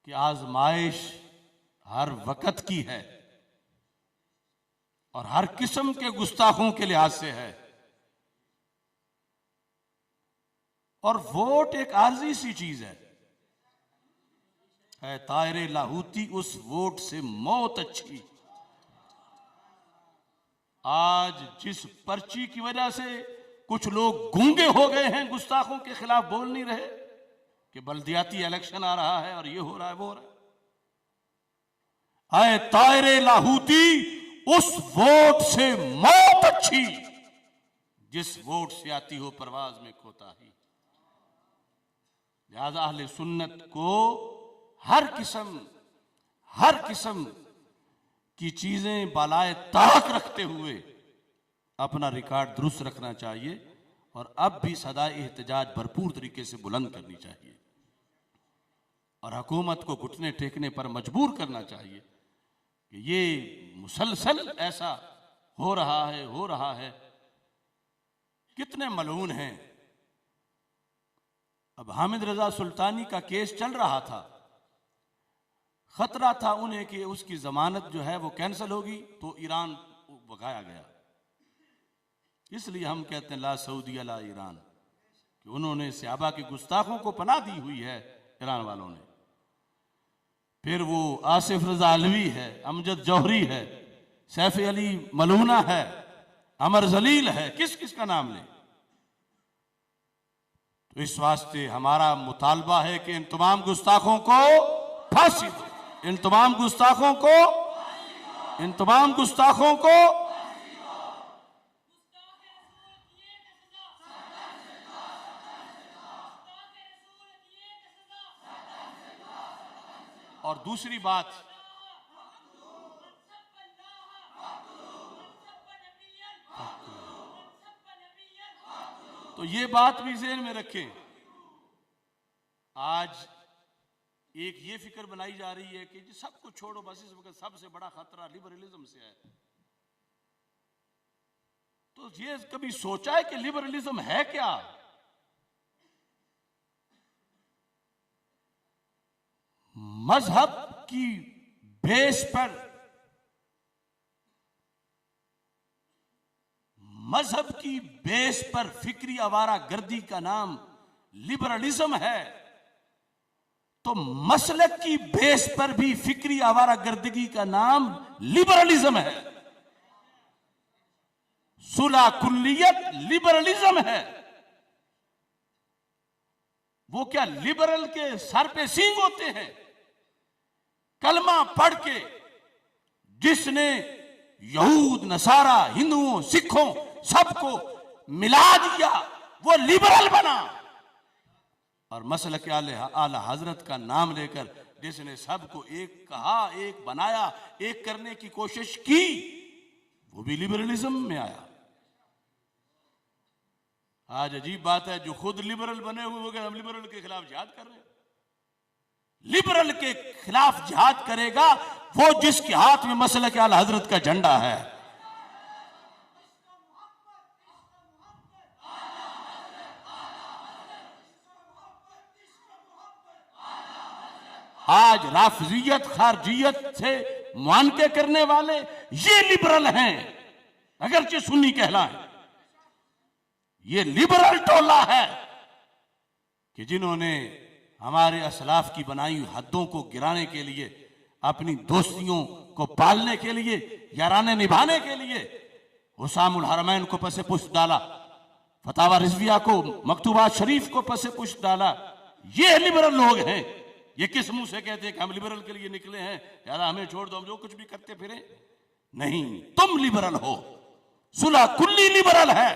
کہ آزمائش ہر وقت کی ہے اور ہر قسم کے گستاخوں کے لحاظ سے ہے. اور ووٹ ایک عارضی سی چیز ہے. اے طائر لاہوتی، اس ووٹ سے موت اچھی. آج جس پرچی کی وجہ سے کچھ لوگ گونگے ہو گئے ہیں، گستاخوں کے خلاف بول نہیں رہے، کہ بلدیاتی الیکشن آ رہا ہے اور یہ ہو رہا ہے وہ ہو رہا ہے. اے طائر لاہوتی، اس ووٹ سے موت اچھی جس ووٹ سے آتی ہو پرواز میں کوتاہی. لہذا اہل سنت کو ہر قسم کی چیزیں بالائے طاق رکھتے ہوئے اپنا ریکارڈ درست رکھنا چاہیے، اور اب بھی صدائے احتجاج بھرپور طریقے سے بلند کرنی چاہیے، اور حکومت کو گھٹنے ٹیکنے پر مجبور کرنا چاہیے کہ یہ مسلسل ایسا ہو رہا ہے. کتنے ملعون ہیں اب حامد رضا سلطانی کا کیس چل رہا تھا، خطرہ تھا انہیں کہ اس کی ضمانت جو ہے وہ کینسل ہوگی تو ایران بھگایا گیا. اس لیے ہم کہتے ہیں لا سعودی لا ایران، کہ انہوں نے صحابہ کی گستاخوں کو پناہ دی ہوئی ہے ایران والوں نے. پھر وہ آصف رضا علوی ہے، امجد جوہری ہے، سیف علی ملونہ ہے، عمر ذلیل ہے، کس کس کا نام لیں. تو اس واسطے ہمارا مطالبہ ہے کہ ان تمام گستاخوں کو پھانسی دو، ان تمام گستاخوں کو، ان تمام گستاخوں کو. اور دوسری بات، تو یہ بات بھی ذہن میں رکھیں. آج ایک یہ فکر بنائی جا رہی ہے کہ جی سب کو چھوڑو، بس اس وقت سب سے بڑا خطرہ لبرلزم سے ہے. تو یہ کبھی سوچا ہے کہ لبرلزم ہے کیا؟ مذہب کی بیس پر، مذہب کی بیس پر فکری آوارہ گردی کا نام لبرلزم ہے، تو مسلک کی بیس پر بھی فکری آوارہ گردگی کا نام لبرلزم ہے. صلح کلیت لبرلزم ہے. وہ کیا لبرل کے سر پہ سینگ ہوتے ہیں؟ کلمہ پڑھ کے جس نے یہود، نصارہ، ہندوؤں، سکھوں سب کو ملا دیا وہ لبرل بنا. اور مسلک اعلی حضرت کا نام لے کر جس نے سب کو ایک کہا، ایک بنایا، ایک کرنے کی کوشش کی، وہ بھی لبرلزم میں آیا. آج عجیب بات ہے، جو خود لبرل بنے ہوئے ہو گئے، ہم لبرل کے خلاف جہاد کر رہے ہیں. لبرل کے خلاف جہاد کرے گا وہ جس کے ہاتھ میں مسلک اعلی حضرت کا جھنڈا ہے. آج رافضیت، خارجیت سے معانقے کرنے والے یہ لبرل ہیں، اگرچہ سنی کہلائیں. یہ لبرل ٹولہ ہے کہ جنہوں نے ہمارے اسلاف کی بنائی حدوں کو گرانے کے لیے، اپنی دوستیوں کو پالنے کے لیے، یارانے نبھانے کے لیے حسام الحرمین کو پس پشت ڈالا، فتاوی رضویہ کو، مکتوبات شریف کو پس پشت ڈالا. یہ لبرل لوگ ہیں. یہ کس منہ سے کہتے ہیں کہ ہم لبرل کے لیے نکلے ہیں، یار ہمیں چھوڑ دو، ہم جو کچھ بھی کرتے پھریں؟ نہیں، تم لبرل ہو. صلح کلی لبرل ہے.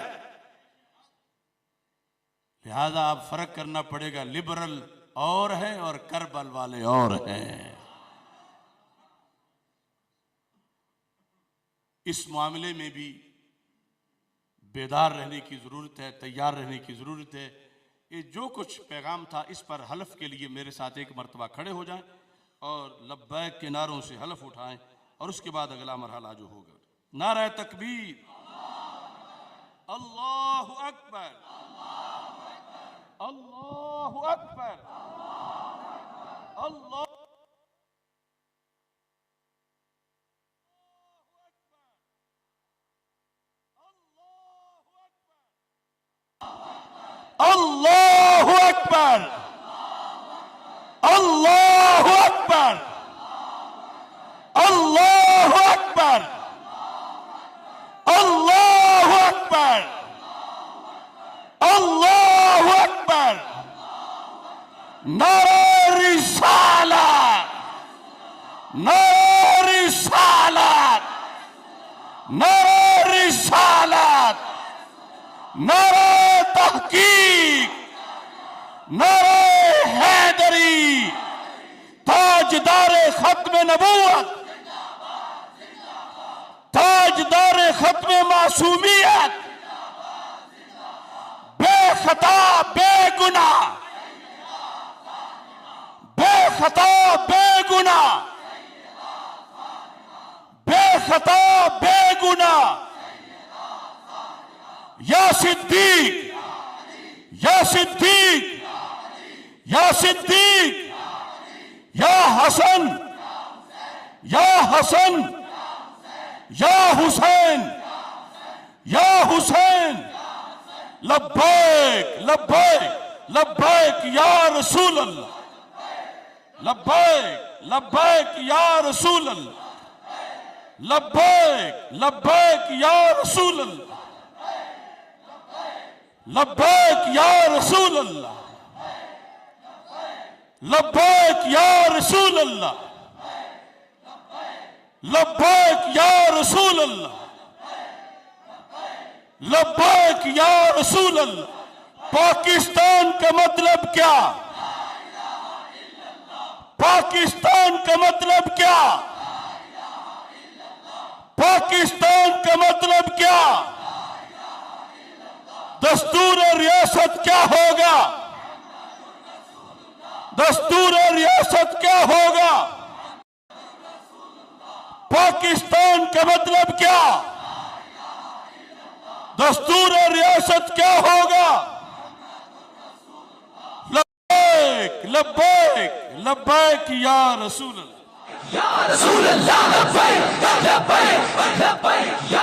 لہذا اب فرق کرنا پڑے گا، لبرل اور ہیں اور کربل والے اور ہیں. اس معاملے میں بھی بیدار رہنے کی ضرورت ہے، تیار رہنے کی ضرورت ہے. یہ جو کچھ پیغام تھا اس پر حلف کے لیے میرے ساتھ ایک مرتبہ کھڑے ہو جائیں اور لبیک کے نعروں سے حلف اٹھائیں، اور اس کے بعد اگلا مرحلہ جو ہوگا. نعرہ تکبیر، اللہ اکبر، اللہ اکبر، اللہ اللہ اکبر، اللہ اکبر، اللہ اکبر، اللہ اکبر، اللہ اکبر. نعرہ رسالت، نعرہ رسالت، نعرہ رسالت، نعرہ تحقیق، نعرہ حیدری. تاجدار ختم نبوت، تاجدار ختم معصومیت، بے خطا بے گناہ، بے خطا بے گناہ، بے خطا بے گناہ. یا صدیق، یا صدیق، یا صدیق یا حسن یا حسن یا حسین یا حسین لبیک لبیک لبیک یا رسول اللہ لبیک لبیک یا رسول اللہ لبیک لبیک یا رسول اللہ لبیک یا رسول اللہ لبیک یا رسول اللہ لبیک یا رسول اللہ لبیک یا رسول اللہ پاکستان کا مطلب کیا؟ پاکستان کا مطلب کیا؟ پاکستان کا مطلب کیا؟ دستور ریاست کیا ہوگا؟ دستور ریاست کیا ہوگا؟ پاکستان کا مطلب کیا؟ دستور ریاست کیا ہوگا؟ لبیک لبیک لبیک یا رسول اللہ یا رسول اللہ لبیک لبیک لبیک یا